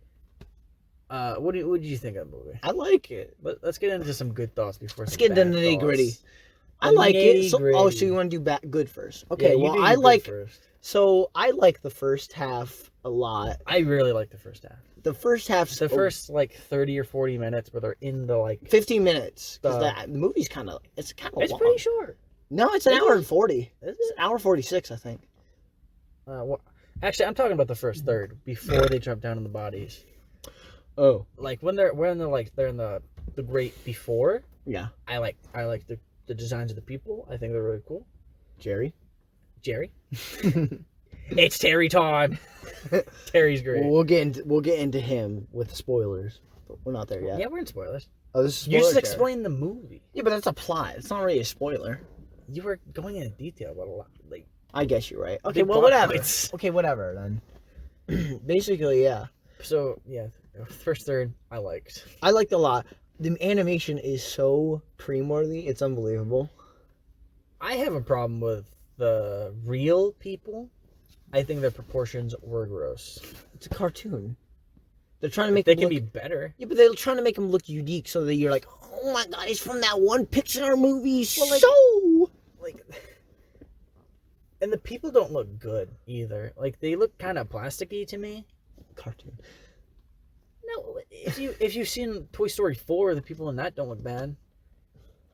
what did you think of the movie? I like it. But let's get into some good thoughts before. Let's get into the nitty gritty. I like it. So you want to do good first? Okay. Yeah, well, I like. First. So I like the first half a lot. I really like the first half. The first half. The first like 30 or 40 minutes where they're in the like 15 minutes because the movie's kind of it's long. Pretty short. No, it's an hour and 40. It's an hour 46, I think. Well, actually, I'm talking about the first third before they jump down in the bodies. Oh, like when they're in the great before. Yeah, I like the designs of the people. I think they're really cool. Jerry. It's Terry time. Terry's great. We'll get into him with spoilers, but we're not there yet. Yeah, we're in spoilers. Oh, this is you just explained the movie. Yeah, but that's a plot. It's not really a spoiler. You were going into detail about a lot. Like, I guess you're right. Okay, well, whatever. Okay, whatever then. Basically, yeah. So yeah, first third I liked. I liked a lot. The animation is so cream-worthy. It's unbelievable. I have a problem with the real people. I think their proportions were gross. It's a cartoon. They're trying to make they can be better. Yeah, but they're trying to make them look unique so that you're like, oh my god, he's from that one Pixar movie. Well, and the people don't look good either. Like they look kind of plasticky to me. Cartoon. No, if you've seen Toy Story 4, the people in that don't look bad.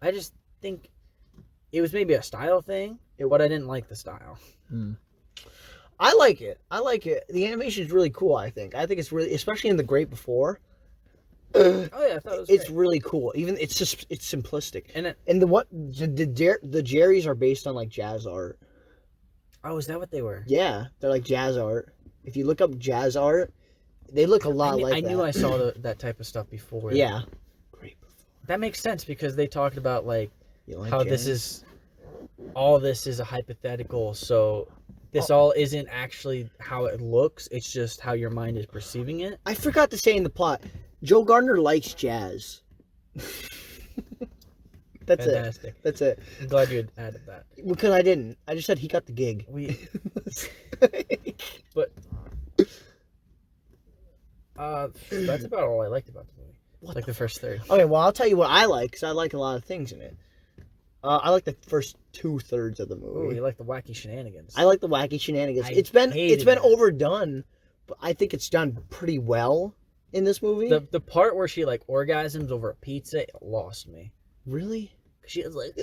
I just think it was maybe a style thing, but I didn't like the style. I like it. The animation is really cool, I think. I think it's really, especially in the Great Before. Oh yeah, I thought it was it's great. really cool. Even it's simplistic. And the Jerrys are based on like jazz art. Oh, is that what they were? Yeah, they're like jazz art. If you look up jazz art, they look a lot like that. I knew I saw that type of stuff before. Yeah. Great Before. That makes sense because they talked about like how jazz? All this is a hypothetical, so this all isn't actually how it looks. It's just how your mind is perceiving it. I forgot to say in the plot, Joe Gardner likes jazz. That's Fantastic. It. That's it. I'm glad you had added that. Because I didn't. I just said he got the gig. But that's about all I liked about the movie. The first third. Okay, well, I'll tell you what I like, because I like a lot of things in it. I like the first 2/3 of the movie. Oh, you like the wacky shenanigans. I like the wacky shenanigans. It's been overdone, but I think it's done pretty well in this movie. The part where she like orgasms over a pizza, it lost me. Really? She was like,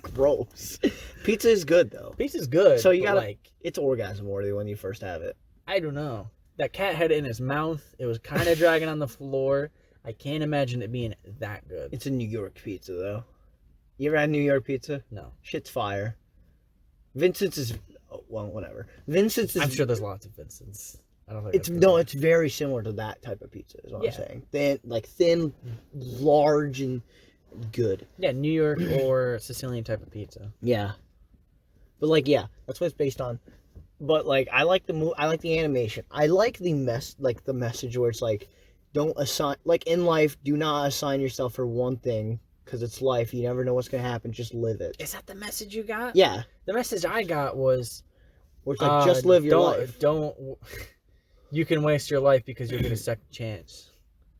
gross. Pizza is good though. Pizza's good. So you gotta it's orgasm worthy when you first have it. I don't know. That cat had it in his mouth. It was kind of dragging on the floor. I can't imagine it being that good. It's a New York pizza though. You ever had New York pizza? No. Shit's fire. Vincent's is whatever. Vincent's is. I'm sure there's lots of Vincent's. I don't think it's very similar to that type of pizza. Is what I'm saying. Thin, large, and good. Yeah, New York or Sicilian type of pizza. Yeah, but that's what it's based on. But I like I like the animation. I like the message where it's like, don't assign in life. Do not assign yourself for one thing because it's life. You never know what's gonna happen. Just live it. Is that the message you got? Yeah. The message I got was, where it's like just live your life. Don't. You can waste your life because you'll get a second chance.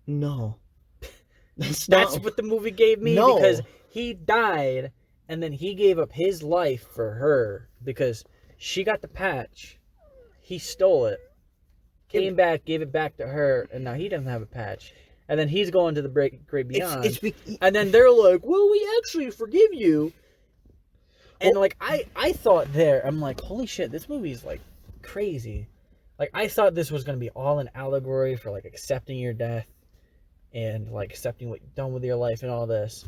No. That's what the movie gave me because he died and then he gave up his life for her because she got the patch. He stole it. Came back, gave it back to her, and now he doesn't have a patch. And then he's going to the great beyond. And then they're like, well, we actually forgive you. And I thought I'm like, holy shit, this movie's like crazy. Like, I thought this was going to be all an allegory for, accepting your death and, accepting what you've done with your life and all this.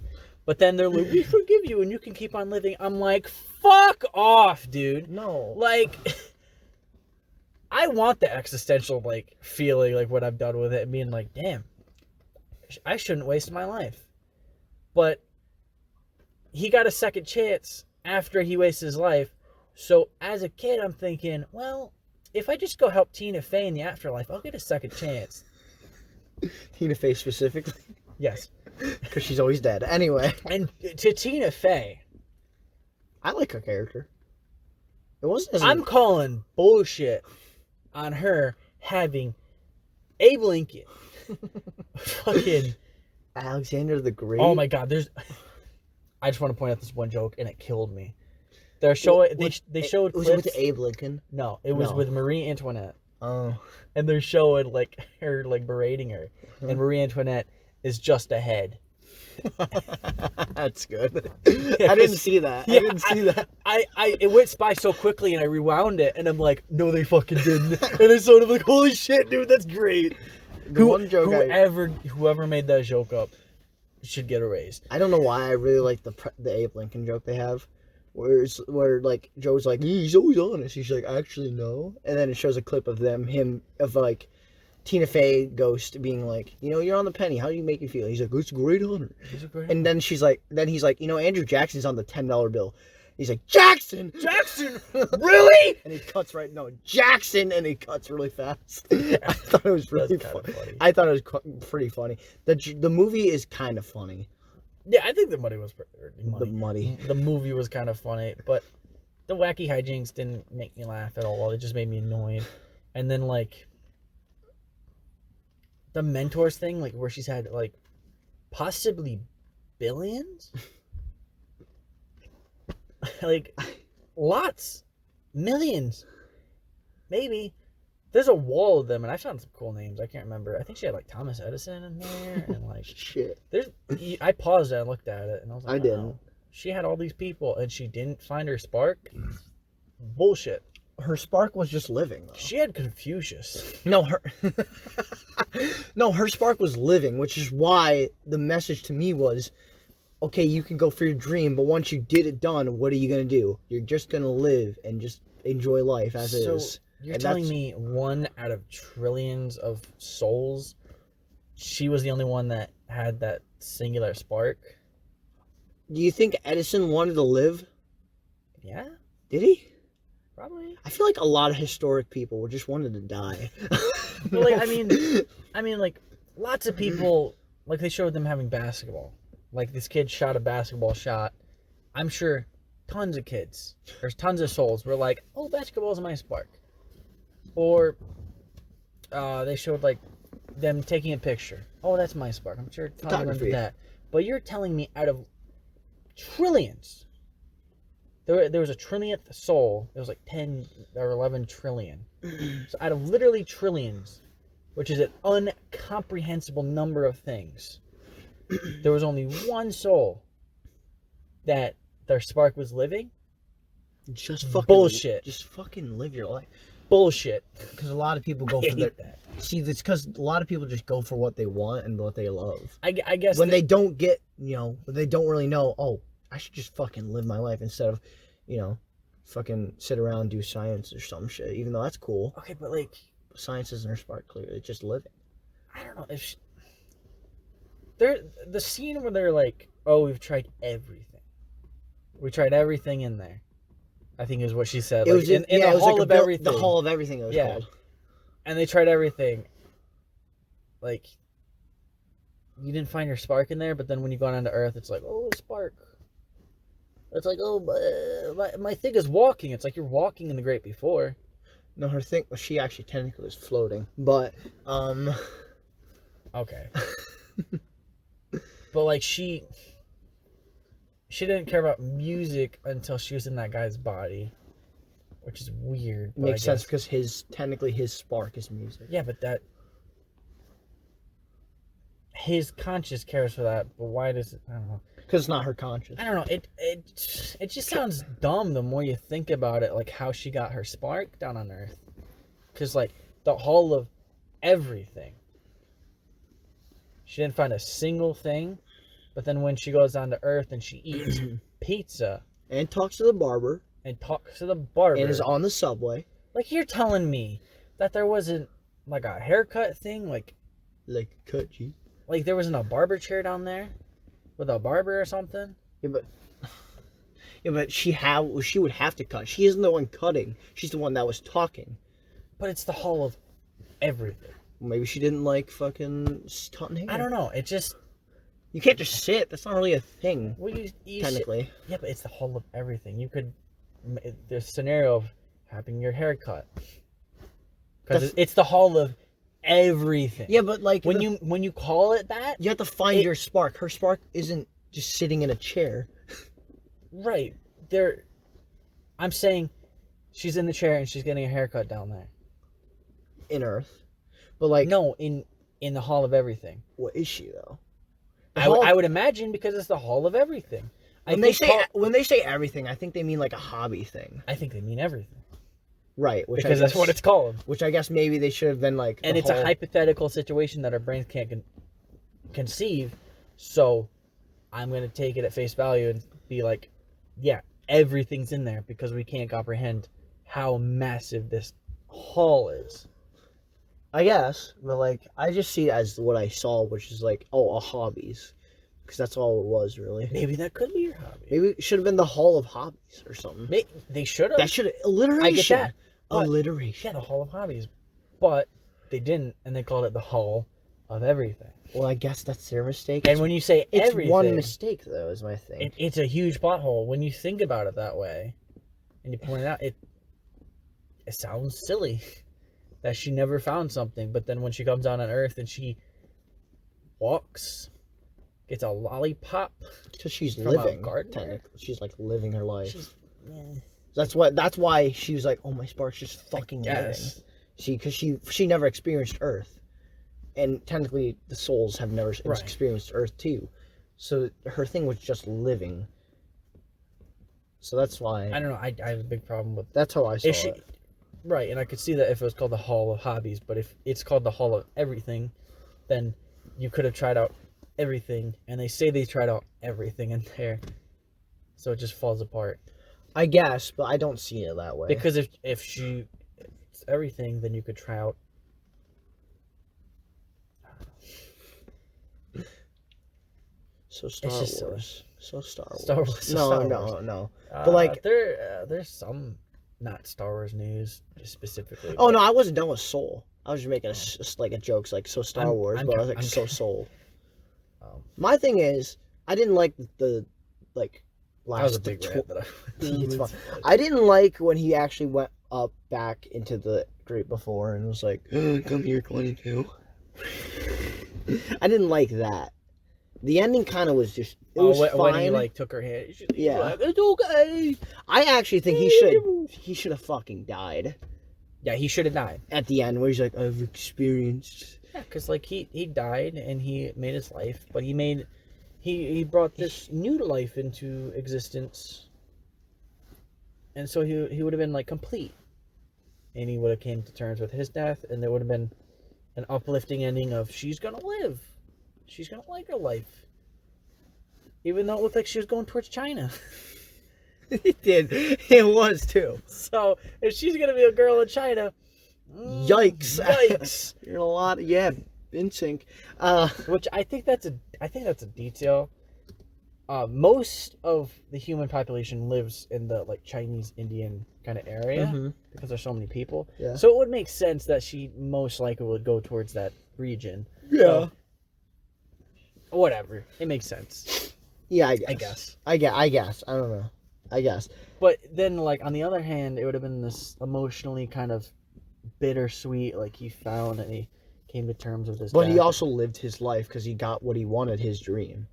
But then they're like, we forgive you and you can keep on living. I'm like, fuck off, dude. No. Like, I want the existential, like, feeling, like, what I've done with it and being like, damn, I shouldn't waste my life. But he got a second chance after he wasted his life. So as a kid, I'm thinking, well, if I just go help Tina Fey in the afterlife, I'll get a second chance. Tina Fey specifically? Yes. Because she's always dead. Anyway. And to Tina Fey, I like her character. It wasn't as I'm calling bullshit on her having Abe Lincoln. Fucking Alexander the Great. Oh my God! I just want to point out this one joke, and it killed me. They're showing. They showed. Was clips. it with Abe Lincoln? No, it was with Marie Antoinette. Oh. And they're showing like her like berating her, and Marie Antoinette is just ahead. That's good. I didn't see that. Yeah, I didn't see that. It went by so quickly, and I rewound it, and I'm like, no, they fucking didn't. And I sort of like, holy shit, dude, that's great. One joke Whoever made that joke up should get erased. I don't know why I really like the Abe Lincoln joke they have, where like Joe's like, he's always honest. He's like, actually no, and then it shows a clip of like Tina Fey ghost being like, you're on the penny. How do you make you feel? He's like, it's a great honor. And then he's like, Andrew Jackson's on the $10 bill. He's like, Jackson, really? And he cuts Jackson, and he cuts really fast. I thought it was really funny. I thought it was pretty funny. The movie is kind of funny. Yeah, I think the movie was The movie was kind of funny, but the wacky hijinks didn't make me laugh at all. It just made me annoyed. And then like the mentors thing, like where she's had like possibly billions. Like, lots. Millions. Maybe. There's a wall of them, and I found some cool names. I can't remember. I think she had, like, Thomas Edison in there, and, like... Shit. I paused it and looked at it, and I was like, I didn't. She had all these people, and she didn't find her spark? Bullshit. Her spark was just living, though. She had Confucius. No, her spark was living, which is why the message to me was... Okay, you can go for your dream, but once you did it done, what are you going to do? You're just going to live and just enjoy life as it is. You're telling me 1 out of trillions of souls, she was the only one that had that singular spark? Do you think Edison wanted to live? Yeah. Did he? Probably. I feel like a lot of historic people just wanted to die. Well, like, I mean, like, lots of people, like, they showed them having basketball. Like, this kid shot a basketball shot. I'm sure tons of kids, there's tons of souls were like, oh, basketball's my spark. Or they showed, like, them taking a picture. Oh, that's my spark. I'm sure tons of them did that. But you're telling me out of trillions, there was a trillionth soul. It was like 10 or 11 trillion. So out of literally trillions, which is an incomprehensible number of things, there was only one soul that their spark was living. Just fucking bullshit. Just fucking live your life. Bullshit. Because a lot of people go for that. See, it's because a lot of people just go for what they want and what they love. I guess when they don't get, when they don't really know. Oh, I should just fucking live my life instead of, fucking sit around and do science or some shit. Even though that's cool. Okay, but like, science isn't her spark. Clearly, it's just living. I don't know if. The scene where they're like, oh, we've tried everything. We tried everything in there. I think is what she said. It was in the hall of everything. The hall of everything it was called. And they tried everything. Like, you didn't find your spark in there, but then when you go down to Earth, it's like, oh, spark. It's like, oh, my thing is walking. It's like you're walking in the Great Before. No, her thing, she actually technically was floating. But, Okay. But, like, she didn't care about music until she was in that guy's body, which is weird. Makes sense because technically his spark is music. Yeah, but his conscience cares for that, but why does it? I don't know. Because it's not her conscience. I don't know. It just sounds dumb the more you think about it, like how she got her spark down on Earth. Because, like, the hall of everything, she didn't find a single thing But then when she goes down to Earth and she eats pizza And talks to the barber. and talks to the barber. And is on the subway. Like, you're telling me that there wasn't, like, a haircut thing? Like cut G. Like, there wasn't a barber chair down there? With a barber or something? Yeah, but she would have to cut. She isn't the one cutting. She's the one that was talking. But it's the hall of everything. Maybe she didn't like fucking cutting hair. I don't know. It just... You can't just sit. That's not really a thing. Well, you technically. Yeah, but it's the hall of everything. You could... There's a scenario of having your hair cut. Because it's the hall of everything. Yeah, but like... When you call it that... You have to find your spark. Her spark isn't just sitting in a chair. Right. I'm saying she's in the chair and she's getting a haircut down there. In Earth. But like... No, in the hall of everything. What is she, though? I would imagine because it's the hall of everything. When they say everything, I think they mean like a hobby thing. I think they mean everything. Right. Because that's what it's called. Which I guess maybe they should have been like... And it's a hypothetical situation that our brains can't conceive. So I'm going to take it at face value and be like, yeah, everything's in there because we can't comprehend how massive this hall is. I guess, but like, I just see it as what I saw, which is like, a hobbies. Because that's all it was, really. Maybe that could be your hobby. Maybe it should have been the Hall of Hobbies or something. They should have. That should have... Alliteration. I get that. Alliteration. Yeah, the Hall of Hobbies. But they didn't, and they called it the Hall of Everything. Well, I guess that's their mistake. And when you say it's everything... one mistake, though, is my thing. It's a huge plot hole. When you think about it that way, and you point it out, it sounds silly that she never found something. But then when she comes down on Earth and she walks, gets a lollipop... Because she's from living. a gardener. She's like living her life. Eh. That's why she was like, oh, my spark's just fucking living. Because she never experienced Earth. And technically, the souls have never experienced Earth, too. So her thing was just living. So that's why... I don't know. I have a big problem with... That's how I saw it. Right, and I could see that if it was called the Hall of Hobbies, but if it's called the Hall of Everything, then you could have tried out everything, and they say they tried out everything in there. So it just falls apart. I guess, but I don't see it that way. Because if it's everything, then you could try out... So Star Wars. Star Wars. No. But like... there's some not Star Wars news, specifically. Oh, no, I wasn't done with Soul. I was just making a joke, like, so Star Wars, but I was like, so Soul. My thing is, I didn't like the, like, last... That was a big rant that it's fun. I didn't like when he actually went up back into the Great Before and was like, come here, 22. I didn't like that. The ending kind of was just... It was fine. When he, like, took her hand. Yeah. Like, it's okay. I actually think he should have fucking died. Yeah, he should have died. At the end, where he's like, I've experienced... Yeah, because, like, he died, and he made his life, but he brought this new life into existence, and so he would have been, like, complete. And he would have came to terms with his death, and there would have been an uplifting ending of, she's gonna live. She's gonna like her life. Even though it looked like she was going towards China. It did. It was, too. So, if she's gonna be a girl in China... Yikes. You're a lot... Yeah, in sync. Which I think that's a detail. Most of the human population lives in the, like, Chinese Indian kind of area because there's so many people. Yeah. So it would make sense that she most likely would go towards that region. Yeah. So, whatever. It makes sense. Yeah, I guess. I guess. I don't know. I guess. But then, like, on the other hand, it would have been this emotionally kind of bittersweet, like, he found and he came to terms with his But death. he also lived his life because he got what he wanted, his dream.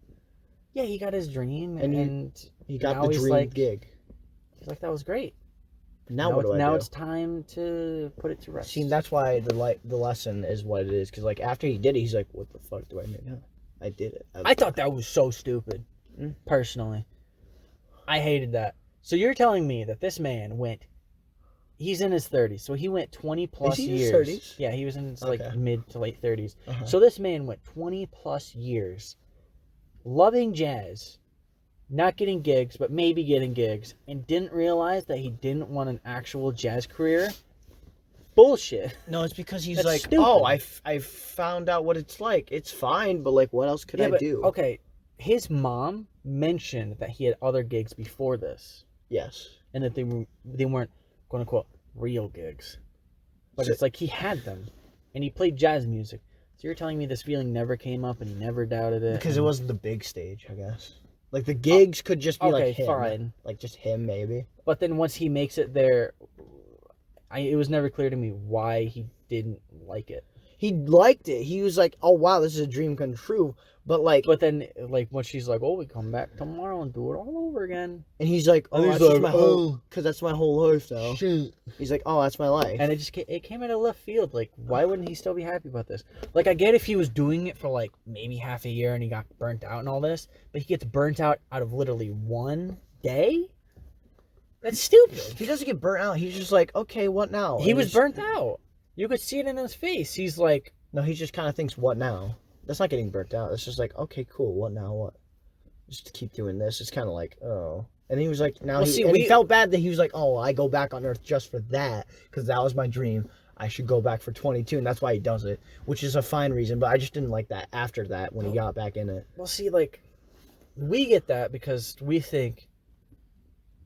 Yeah, he got his dream, and he got the dream like, gig. He's like, that was great. Now what do I do? Now it's time to put it to rest. See, that's why the lesson is what it is. Because, like, after he did it, he's like, what the fuck do I do now? I did it. I thought that was so stupid, personally. I hated that. So you're telling me that this man he's in his 30s, so he went 20 plus years. Is he in his 30s? Yeah, he was in his like mid to late 30s. Uh-huh. So this man went 20 plus years loving jazz, not getting gigs, but maybe getting gigs, and didn't realize that he didn't want an actual jazz career. Bullshit. No, it's because he's That's like, stupid. oh, I found out what it's like. It's fine, but like, what else could I do? Okay, his mom mentioned that he had other gigs before this, Yes. and that they weren't quote unquote real gigs, but So- it's like he had them, and he played jazz music. So you're telling me this feeling never came up, and he never doubted it Because it wasn't the big stage, I guess. Like the gigs could just be like him. fine. Like just him, maybe. But then once he makes it there, it was never clear to me why he didn't like it. He liked it. He was like, oh wow, this is a dream come true. But like, But then, like, when she's like, "Oh, we come back tomorrow and do it all over again," and he's like, oh, And he's that's just like, my whole, because that's my whole life now. shit. He's like, oh, that's my life. And it came out of left field. Like, why wouldn't he still be happy about this? Like, I get if he was doing it for like maybe half a year and he got burnt out and all this, but he gets burnt out of literally one day. That's stupid. He doesn't get burnt out. He's just like, okay, what now? He And was he's- burnt out. You could see it in his face. He's like, No, he just kind of thinks, what now? That's not getting burnt out. It's just like, okay, cool. What now? What? Just keep doing this. It's kind of like, oh. And he was like, now Well, he felt bad that he was like, oh, I go back on Earth just for that because that was my dream. I should go back for 22, and that's why he does it, which is a fine reason. But I just didn't like that after that when he got back in it. well, see, like, we get that because we think,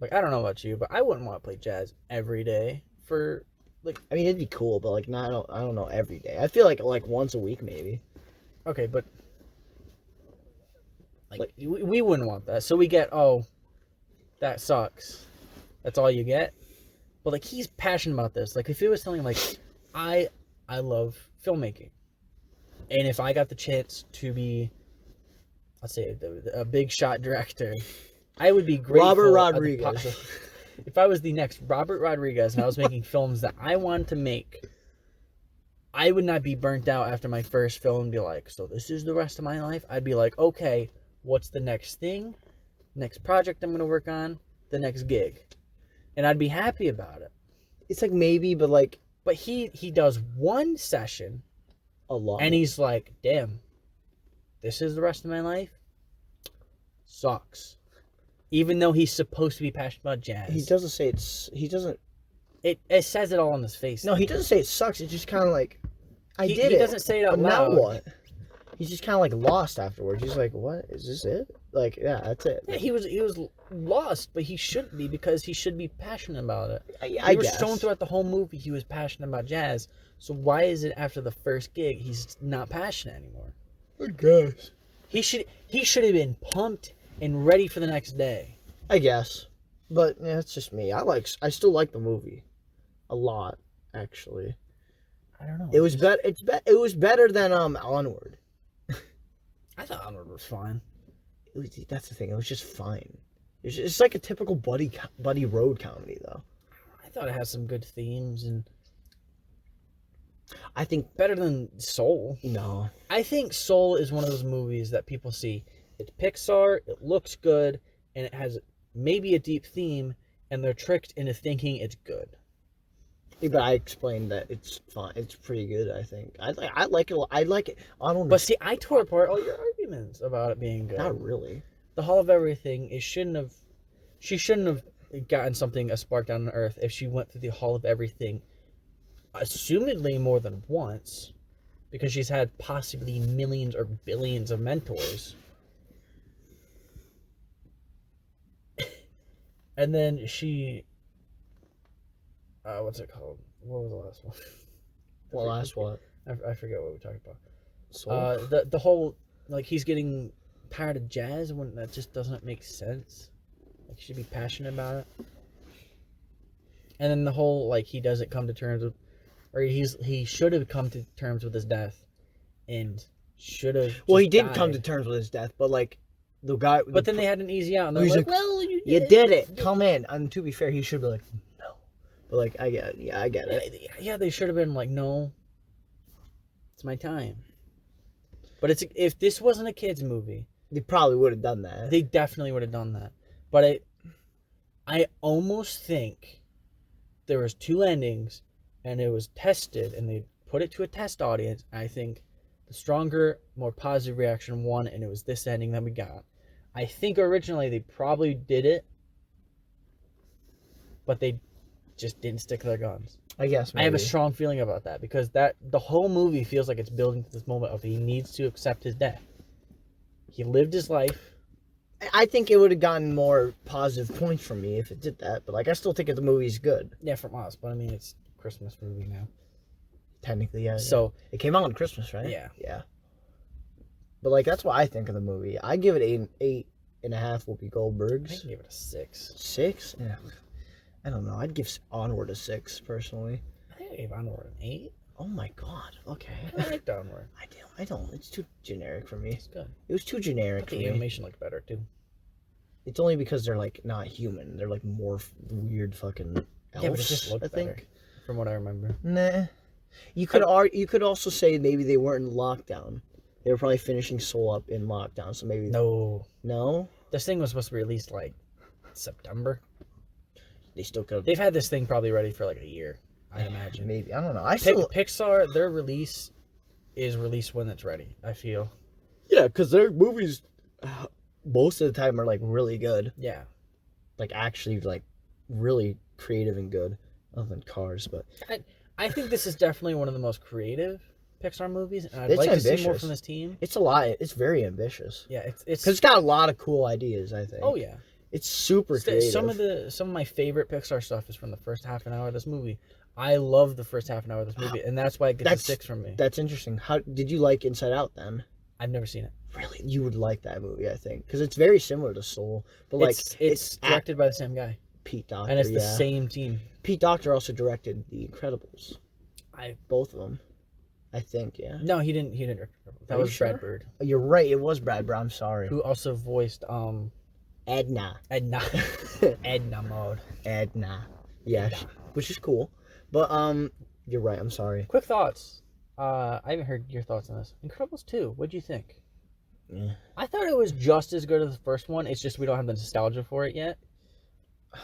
like, I don't know about you, but I wouldn't want to play jazz every day for, like, I mean, it'd be cool, but like, not, I don't know, every day. I feel like once a week maybe. okay, but like we wouldn't want that. So we get, oh, that sucks. That's all you get. But like, he's passionate about this. Like, if he was telling, like, I love filmmaking, and if I got the chance to be, let's say, a big shot director, I would be grateful. Robert of the Rodriguez. if I was the next Robert Rodriguez and I was making films that I wanted to make, I would not be burnt out after my first film and be like, so this is the rest of my life. I'd be like, okay, what's the next thing? Next project I'm going to work on? The next gig. And I'd be happy about it. It's like maybe, but like But he does one session a lot. and he's like, damn, this is the rest of my life? Sucks. Even though he's supposed to be passionate about jazz. He doesn't say it's. He doesn't. It says it all on his face. No, he doesn't say it sucks. It's just kind of like, I did it. He doesn't say it out But loud. now what? He's just kind of like lost afterwards. He's like, what? Is this it? Like, yeah, that's it. Yeah, he was lost, but he shouldn't be because he should be passionate about it. I He was guess. shown throughout the whole movie he was passionate about jazz. So why is it after the first gig he's not passionate anymore? I guess. He should have been pumped and ready for the next day. I guess. But yeah, it's just me. I still like the movie a lot, actually. I don't know. It was better. It was better than Onward. I thought Onward was fine. That's the thing. It was just fine. It's like a typical buddy road comedy, though. I thought it had some good themes and I think better than Soul. no. I think Soul is one of those movies that people see. It's Pixar, it looks good, and it has maybe a deep theme, and they're tricked into thinking it's good. Yeah, but I explained that it's fine. It's pretty good. I think. I like it. I like it. Onward. But see, I tore apart all your arguments about it being good. Not really. The Hall of Everything, she shouldn't have gotten something, a spark down on Earth, if she went through the Hall of Everything, assumedly more than once, because she's had possibly millions or billions of mentors. And then she, what's it called? What was the last one? Well, last what? I forget what we talked about. Soul. The whole, like, he's getting tired of jazz when that just doesn't make sense. Like, he should be passionate about it. And then the whole, like, he doesn't come to terms with, or he should have come to terms with his death, and should have. Well, he did come to terms with his death, but like the guy. But then they had an easy out, and they're He's like, like, "Well, you did it. Come in." And to be fair, he should be like, no. But like, I get it. Yeah, they should have been like, "No, it's my time." But if this wasn't a kids movie, They probably would have done that. they definitely would have done that. But I almost think there was two endings, and it was tested, and they put it to a test audience. I think The stronger, more positive reaction won, and it was this ending that we got. I think originally they probably did it, but they just didn't stick to their guns. I guess maybe. I have a strong feeling about that because the whole movie feels like it's building to this moment of he needs to accept his death. He lived his life. I think it would have gotten more positive points from me if it did that, but like I still think the movie's good. Yeah, from us, but I mean it's a Christmas movie now. Technically, yeah. So it came out on Christmas, right? Yeah. Yeah. But like that's what I think of the movie. I give it 8.5 Whoopi Goldbergs. I give it a 6. 6? Yeah. I don't know. I'd give Onward a 6 personally. I think I gave Onward an 8. Oh my god. Okay. I liked Onward. I don't. It's too generic for me. It's good. It was too generic But for the me. animation looked better too. It's only because they're like not human. They're like more weird fucking elves. Yeah, but it just looked I think. better, from what I remember. Nah. You could also say maybe they weren't in lockdown. They were probably finishing Soul up in lockdown, so maybe No? This thing was supposed to be released like September. They still could. They've had this thing probably ready for like a year, I imagine. Maybe. I don't know. Pixar, their release is released when it's ready, I feel. Yeah, because their movies most of the time are like really good. Yeah. Like actually like really creative and good. Other than Cars, but I think this is definitely one of the most creative Pixar movies, and I'd It's like to see more ambitious. from this team. it's a lot. It's very ambitious. Yeah, it's Because it's got a lot of cool ideas, I think. oh yeah. It's super creative. Some of my favorite Pixar stuff is from the first half an hour of this movie. I love the first half an hour of this movie, and that's why it gets a 6 from me. That's interesting. How did you like Inside Out then? I've never seen it. Really, you would like that movie, I think, because it's very similar to Soul, but like it's directed by the same guy, Pete Docter, and it's the same team. Pete Docter also directed The Incredibles. Both of them, I think. Yeah. No, he didn't. He didn't direct it. That was sure? Brad Bird. You're right. It was Brad Bird. I'm sorry. Who also voiced Edna. Edna mode. Edna. Yeah, which is cool, but you're right. I'm sorry. Quick thoughts. I haven't heard your thoughts on this. Incredibles 2. What'd you think? Yeah. I thought it was just as good as the first one. It's just we don't have the nostalgia for it yet.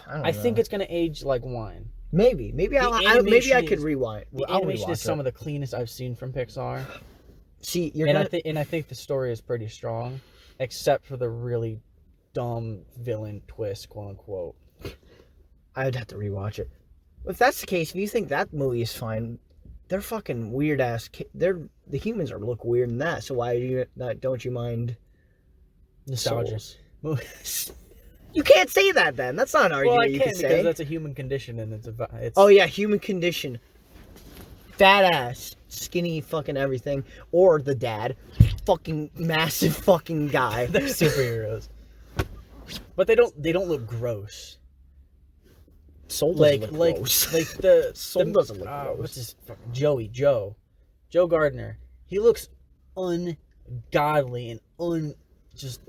I think it's gonna age like wine. Maybe I could rewind. The animation is some of the cleanest I've seen from Pixar. See, I think the story is pretty strong, except for the really dumb villain twist, quote unquote. I would have to rewatch it. If that's the case, if you think that movie is fine, they're fucking weird ass. The humans look weird in that. So why don't you mind nostalgia? You can't say that then. That's not an argument. Well, I you can could because say. that's a human condition, and it's. Oh yeah, human condition. Fat ass, skinny, fucking everything, or the dad, fucking massive fucking guy. They're superheroes, but they don't look gross. Soul doesn't look gross. Like the Soul doesn't look gross. What's his fucking Joe Gardner. He looks ungodly and just.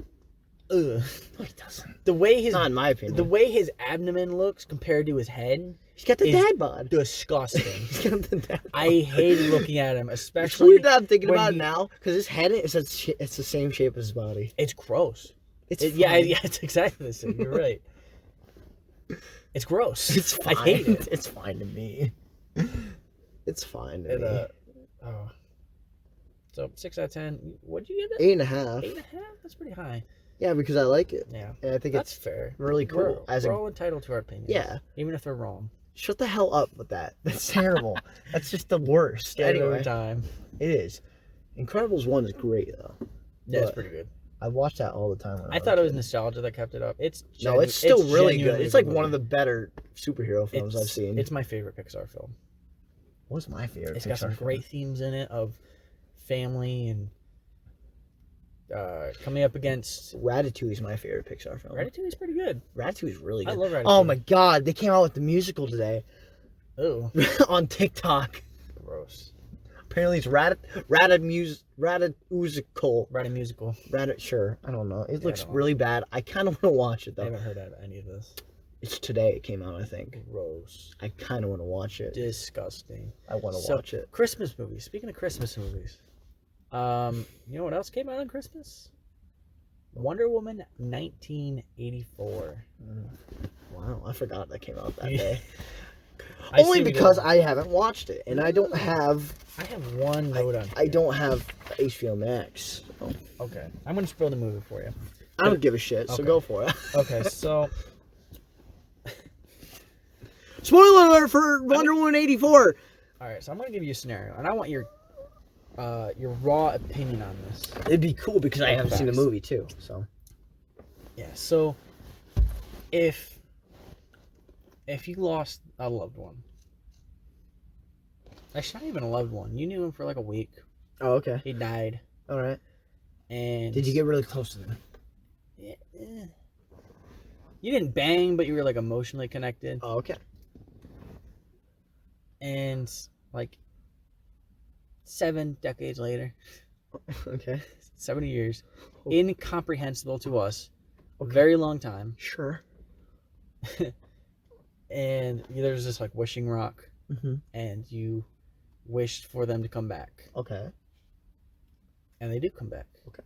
Ugh. No, he doesn't. Not in my opinion. The way his abdomen looks compared to his head. He's got the dad bod. Disgusting. He's got the dad bod. I hated looking at him, especially. It's weird that I'm thinking about it now because his head it's the same shape as his body. It's gross. It's exactly the same. You're right. It's gross. It's fine. I hate it. It's fine to me. It's fine to me. So 6 out of 10. What'd you give it? 8.5. 8.5? That's pretty high. Yeah, because I like it. Yeah, and I think that's it's fair. Really cool. We're all entitled to our opinions. Yeah, even if they're wrong. Shut the hell up with that. That's terrible. That's just the worst. Anyway, every time. It is. Incredibles 1 is great though. Yeah, it's pretty good. I watched that all the time. I thought it was nostalgia that kept it up. It's still really good. It's like one of the better superhero films I've seen. It's my favorite Pixar film. What's my favorite? It's got some great themes in it of family and coming up against. Ratatouille is my favorite Pixar film. Ratatouille is pretty good. Ratatouille is really good. I love Ratatouille. Oh my god, they came out with the musical today. Oh. On TikTok. Gross. Apparently it's Ratatouille musical. Sure, I don't know. It looks really bad. I kind of want to watch it though. I haven't heard of any of this. It's today it came out, I think. Gross. I kind of want to watch it. Disgusting. I want to watch it. Christmas movies. Speaking of Christmas movies, you know what else came out on Christmas? Wonder Woman 1984. Wow, I forgot that came out that day. Only because I haven't watched it, and I don't have. I have one note on. I don't have HBO Max. So. Okay, I'm gonna spoil the movie for you. I don't give a shit, so go for it. Okay, so. Spoiler alert for Wonder Woman 84. All right, so I'm gonna give you a scenario, and I want your raw opinion on this. It'd be cool because I haven't seen the movie too. So. Yeah. So, if you lost a loved one, actually not even a loved one, you knew him for like a week. Oh, okay. He died. All right. And did you get really close to them? Yeah. You didn't bang, but you were like emotionally connected. Oh, okay. And like 7 decades later, okay, 70 years, incomprehensible to us, a very long time. Sure. And there's this like wishing rock, and you wished for them to come back. Okay. And they do come back. Okay.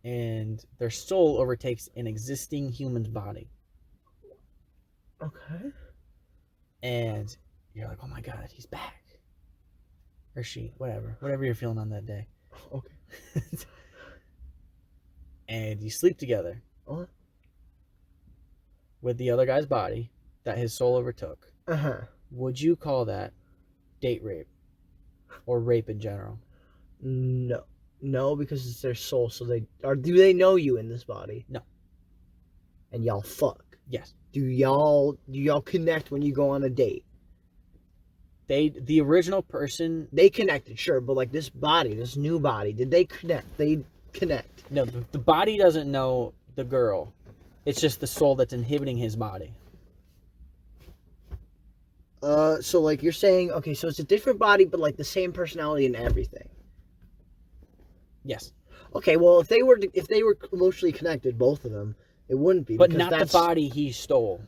And their soul overtakes an existing human's body. Okay. And you're like, oh my god, he's back. Or she, whatever you're feeling on that day. Okay. And you sleep together with the other guy's body that his soul overtook. Would you call that date rape or rape in general? No, because it's their soul. So do they know you in this body? No. And y'all fuck? Yes. Do y'all connect when you go on a date? The original person, they connected, sure, but like this new body, did they connect? They connect. No, the body doesn't know the girl. It's just the soul that's inhibiting his body. So like you're saying, okay, so it's a different body, but like the same personality and everything. Yes. Okay, well, if they were emotionally connected, both of them, it wouldn't be. But not the body he stole.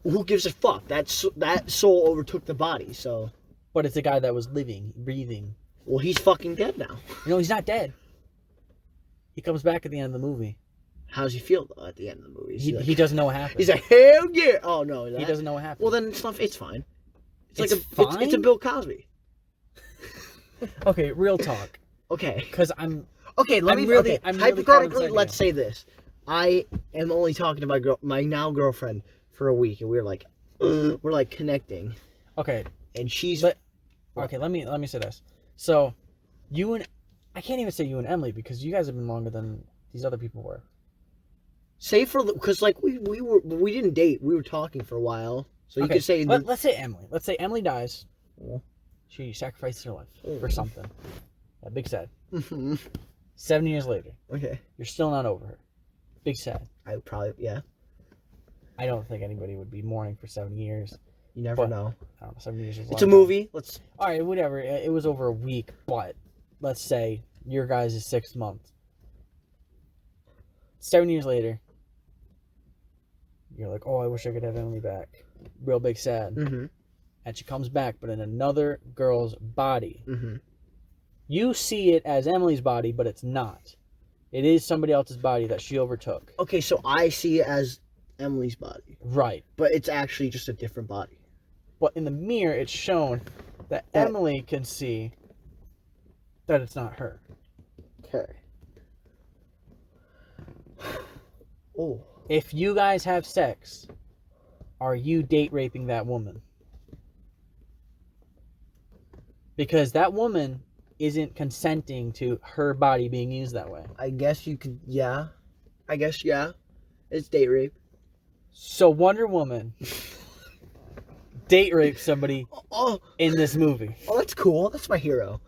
Who gives a fuck? That soul overtook the body, so. But it's a guy that was living, breathing. Well, he's fucking dead now. No, he's not dead. He comes back at the end of the movie. How does he feel though at the end of the movie? He doesn't know what happened. He's like, hell yeah! Oh no, he doesn't know what happened. Well, then it's not. It's fine. It's a Bill Cosby. Okay, real talk. Okay. Because I'm. Okay, hypothetically, let's say this. I am only talking to my now girlfriend for a week, and we're like connecting. Okay. And she's. Okay, let me say this. So, I can't even say you and Emily because you guys have been longer than these other people were. Say because like we didn't date. We were talking for a while, so you could say. Let's say Emily. Let's say Emily dies. Yeah. She sacrificed her life for something. Big sad. 7 years later. Okay. You're still not over her. Big sad. I would probably, yeah. I don't think anybody would be mourning for 7 years. You never know. I don't know. 7 years is it's a movie. All right, whatever. It was over a week, but let's say your guys' 6 months. 7 years later, you're like, oh, I wish I could have Emily back. Real big sad. Mm-hmm. And she comes back, but in another girl's body. Mm-hmm. You see it as Emily's body, but it's not. It is somebody else's body that she overtook. Okay, so I see it as Emily's body. Right. But it's actually just a different body. But in the mirror, it's shown that Emily can see that it's not her. Okay. Oh. If you guys have sex, are you date raping that woman? Because that woman isn't consenting to her body being used that way. I guess you could, yeah. I guess, yeah. It's date rape. So Wonder Woman date raped somebody in this movie. Oh, that's cool. That's my hero.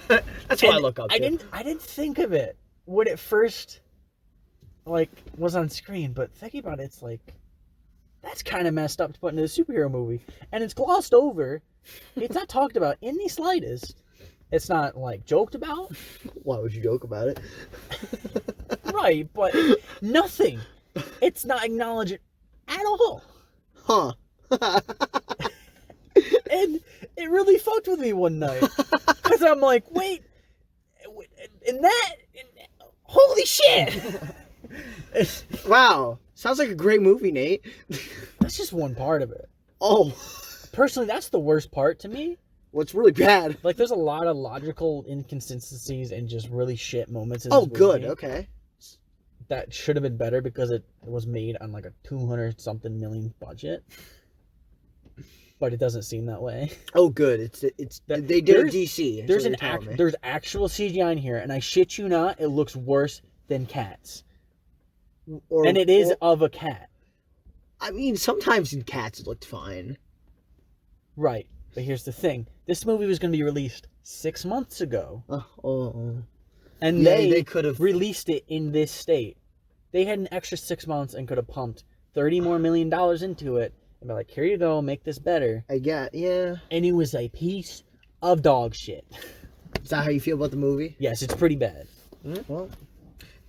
That's what I look up to. I didn't think of it when it first was on screen, but thinking about it, it's like that's kind of messed up to put into a superhero movie, and it's glossed over. It's not talked about in the slightest. It's not joked about. Why would you joke about it? Right, but nothing. It's not acknowledged at all. Huh. And it really fucked with me one night. Because I'm like, wait, holy shit! Wow. Sounds like a great movie, Nate. That's just one part of it. Oh. personally, that's the worst part to me. What's really bad? Like, there's a lot of logical inconsistencies and just really shit moments in this Oh, good. movie Okay. that should have been better because it was made on like a 200-something million budget. But it doesn't seem that way. Oh, good. They did a DC. There's actual CGI in here, and I shit you not, it looks worse than Cats. And it is of a cat. I mean, sometimes in Cats it looked fine. Right. But here's the thing. This movie was going to be released 6 months ago. And yeah, they could have released it in this state. They had an extra 6 months and could have pumped $30 more million into it. And be like, here you go, make this better. Yeah. And it was a piece of dog shit. Is that how you feel about the movie? Yes, it's pretty bad. Well,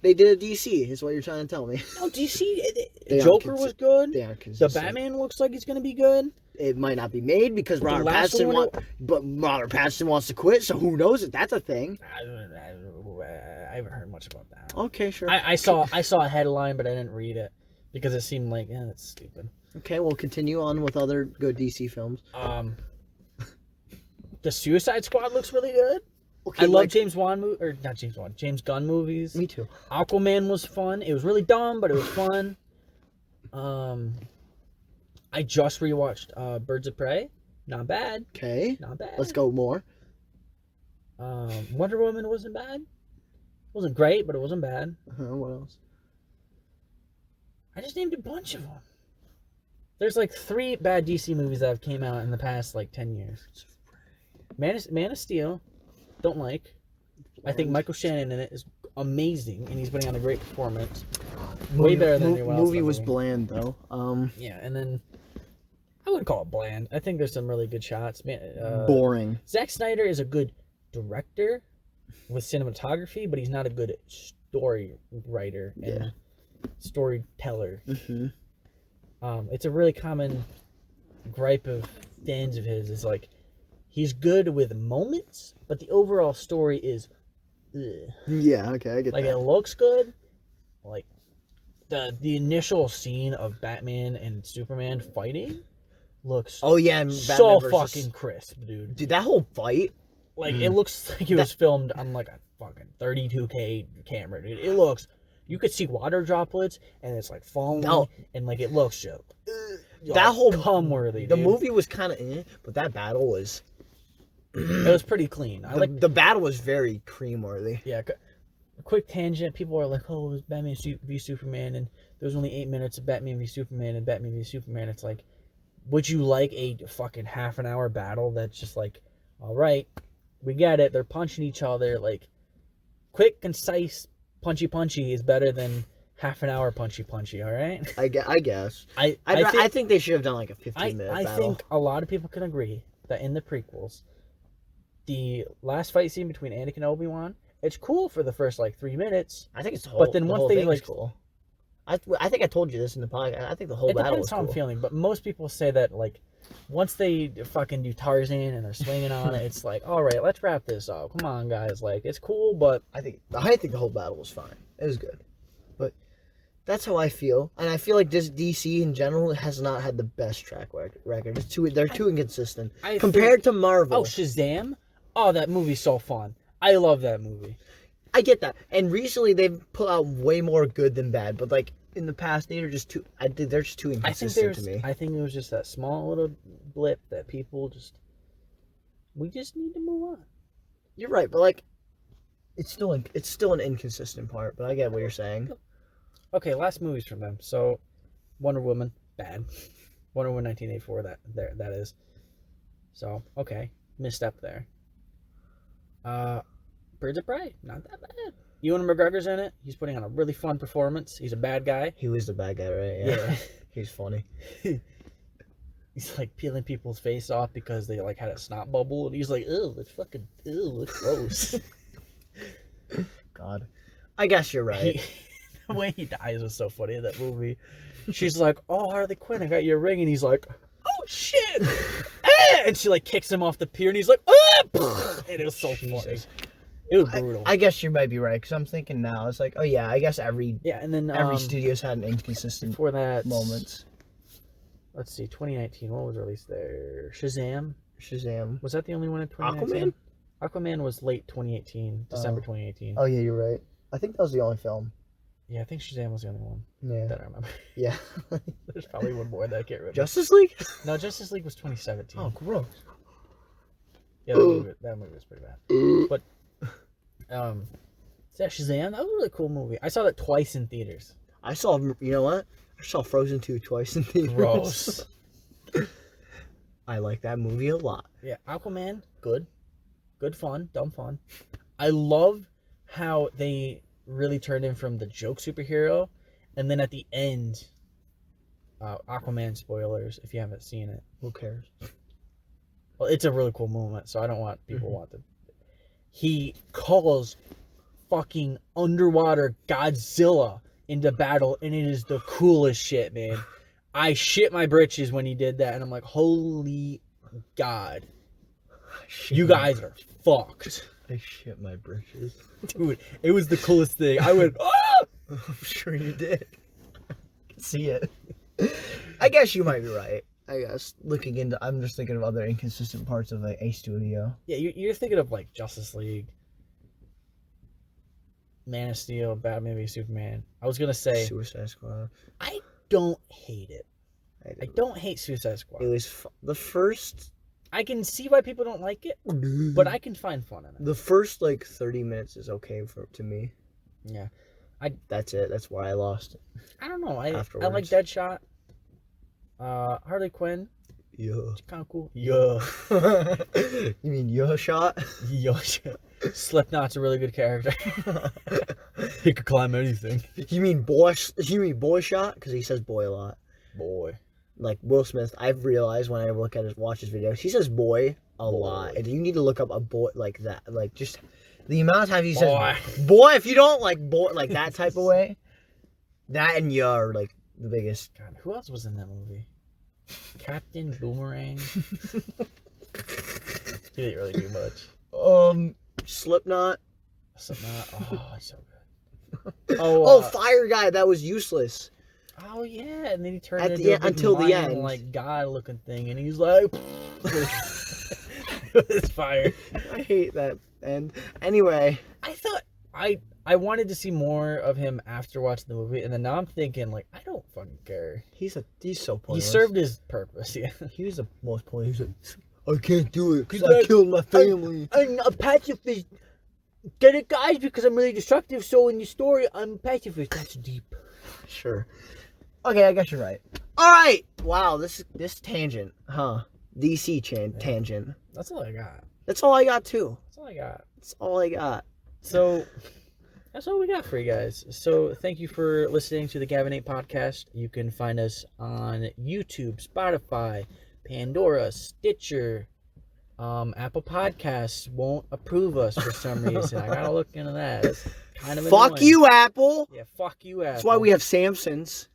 they did a DC, is what you're trying to tell me. No, DC, Joker was good. They are The consistent. Batman looks like he's going to be good. It might not be made because Robert Pattinson wants to quit, so who knows if that's a thing. I haven't heard much about that. Okay, sure. I saw a headline, but I didn't read it because it seemed like, that's stupid. Okay, we'll continue on with other good DC films. The Suicide Squad looks really good. Okay, I love James Gunn movies. Me too. Aquaman was fun. It was really dumb, but it was fun. I just rewatched Birds of Prey. Not bad. Okay. Not bad. Let's go more. Wonder Woman wasn't bad. Wasn't great, but it wasn't bad. What else? I just named a bunch of them. There's like 3 bad DC movies that have came out in the past like 10 years. Man of Steel, don't like. I think Michael Shannon in it is amazing, and he's putting on a great performance. Way better than anyone else. Movie was bland though. Yeah, and then I wouldn't call it bland. I think there's some really good shots. Boring. Zack Snyder is a good director with cinematography, but he's not a good story writer and storyteller. Mm-hmm. It's a really common gripe of fans of his is like he's good with moments, but the overall story is ugh. Yeah, okay, I get like that. it looks good. Like the initial scene of Batman and Superman fighting looks so fucking crisp, dude. Dude, that whole fight, like it looks like it was filmed on like a fucking 32K camera, dude. It looks, you could see water droplets and it's like falling and like it looks just that whole cum worthy. The movie was kind of but that battle was it was pretty clean. The battle was very cream worthy. Yeah. A quick tangent. People are like, "Oh, it was Batman v Superman," and there was only 8 minutes of Batman v Superman and Batman v Superman. It's like, would you like a fucking half an hour battle that's just like, all right, we get it. They're punching each other. Like, quick, concise, punchy is better than half an hour punchy. All right. I guess. I think they should have done like a 15-minute battle. I think a lot of people can agree that in the prequels, the last fight scene between Anakin and Obi-Wan, it's cool for the first like 3 minutes. I think it's the whole. But then once they like, cool. I think I told you this in the podcast. I think the whole battle was cool. It depends how I'm feeling, but most people say that like once they fucking do Tarzan and they're swinging on it, it's like, all right, let's wrap this up. Come on, guys, like it's cool, but I think the whole battle was fine. It was good, but that's how I feel, and I feel like this DC in general has not had the best track record. They're too inconsistent compared to Marvel. Oh, Shazam! Oh, that movie's so fun. I love that movie. I get that. And recently they've put out way more good than bad, but like in the past they're just too inconsistent to me. I think it was just that small little blip that people we just need to move on. You're right, but like it's still an inconsistent part, but I get what you're saying. Okay, last movies from them. So Wonder Woman, bad. Wonder Woman 1984, that is. So, okay, misstep there. Birds of Prey, not that bad. Ewan McGregor's in it. He's putting on a really fun performance. He's a bad guy. He was the bad guy, right? Yeah. He's funny. He's like peeling people's face off because they like had a snot bubble, and he's like, "Ew, it's fucking it's gross." God, I guess you're right. The way he dies was so funny in that movie. She's like, "Oh, Harley Quinn, I got your ring," and he's like, "Oh shit!" And she like kicks him off the pier, and he's like, "Ah!" And it was so funny. It was brutal. I guess you might be right, because I'm thinking now, it's like, oh yeah, I guess every and then every studio's had an inconsistent for that moments. let's see, 2019. What was released there? Shazam. Was that the only one in 2019? Aquaman was late 2018, December 2018. Oh yeah, you're right. I think that was the only film. Yeah, I think Shazam was the only one that I remember. Yeah. There's probably one more that I can't remember. Justice League? No, Justice League was 2017. Oh, gross. Yeah, that movie was pretty bad. But, Shazam, that was a really cool movie. I saw that twice in theaters. You know what? I saw Frozen 2 twice in theaters. Gross. I like that movie a lot. Yeah, Aquaman, good. Good fun, dumb fun. I love how they really turned him from the joke superhero, and then at the end, Aquaman spoilers if you haven't seen it. Who cares? Well, it's a really cool moment, so I don't want people want to. He calls fucking underwater Godzilla into battle, and it is the coolest shit, man. I shit my britches when he did that, and I'm like, holy God. You guys are fucked. I shit my britches. Dude, it was the coolest thing. I went, ah! I'm sure you did. I can see it. I guess you might be right. I guess. I'm just thinking of other inconsistent parts of a studio. Yeah, you're thinking of like Justice League, Man of Steel, Batman v Superman. I was going to say Suicide Squad. I don't hate it. I don't hate Suicide Squad. It was the first... I can see why people don't like it, but I can find fun in it. The first, 30 minutes is okay to me. Yeah. That's it. That's why I lost it. I don't know. I like Deadshot. Harley Quinn. Yeah. It's kind of cool. Yeah. You mean Yo Shot? Yo Shot. Slipknot's a really good character. He could climb anything. You mean Boy Shot? Because he says boy a lot. Boy. Like Will Smith, I've realized when I watch his videos, he says boy a lot. And you need to look up a boy like that. Like, just the amount of times he says boy, if you don't like boy, like that type of way, that and ya are like the biggest. God, who else was in that movie? Captain Boomerang. He didn't really do much. Slipknot. Slipknot. Oh, he's so good. Fire Guy. That was useless. Oh yeah, and then he turned into a until the end, like god-looking thing, and he's like, it's fire. I hate that end. Anyway, I thought I wanted to see more of him after watching the movie, and then now I'm thinking like I don't fucking care. He's so pointless. He served his purpose. Yeah, he was the most pointless. He's like, I can't do it because I killed my family. I'm a pacifist. Get it, guys? Because I'm really destructive. So in your story, I'm a pacifist. That's deep. Sure. Okay, I guess you're right. All right. Wow, this tangent, huh? DC tangent. That's all I got. That's all I got too. That's all I got. That's all I got. So that's all we got for you guys. So thank you for listening to the Gavin 8 podcast. You can find us on YouTube, Spotify, Pandora, Stitcher. Apple Podcasts won't approve us for some reason. I gotta look into that. It's kind of fuck annoying. you, Apple. Yeah, fuck you, Apple. That's why we have Samsons.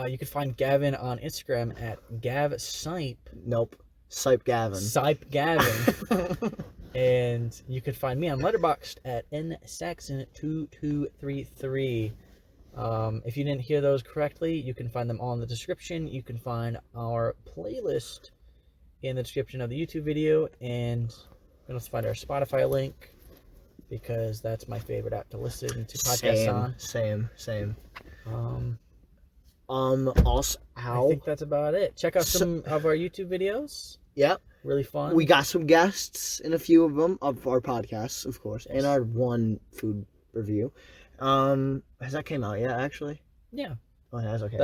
You can find Gavin on Instagram at GavSipe. Nope. Sipe Gavin. Sipe Gavin. And you can find me on Letterboxd at nsaxon2233. If you didn't hear those correctly, you can find them all in the description. You can find our playlist in the description of the YouTube video, and you can also find our Spotify link because that's my favorite app to listen to podcasts on. Same. I think that's about it. Check out some of our YouTube videos. Yep. Really fun. We got some guests in a few of them of our podcasts, of course, and our one food review. Has that came out yet? Actually. Yeah. Oh, it has. Okay.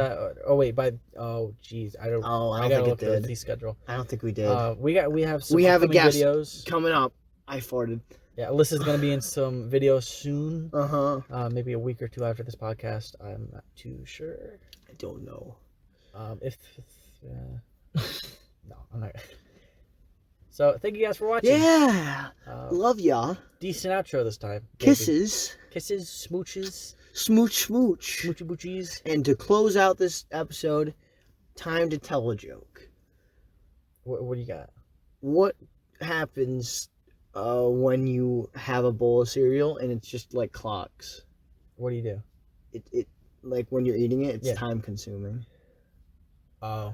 Geez, I don't think gotta it look did. at the schedule. I don't think we did. We have some. We have a guest videos coming up. I farted. Yeah, Alyssa's gonna be in some videos soon. Maybe a week or two after this podcast. I'm not too sure. I don't know. No, I'm not. So thank you guys for watching. Yeah. Love ya. Decent outro this time. Kisses. Smooches. Smooch. Smoochy boochies. And to close out this episode, time to tell a joke. What do you got? What happens when you have a bowl of cereal and it's just like clocks? What do you do? It like when you're eating it, it's time consuming. Oh.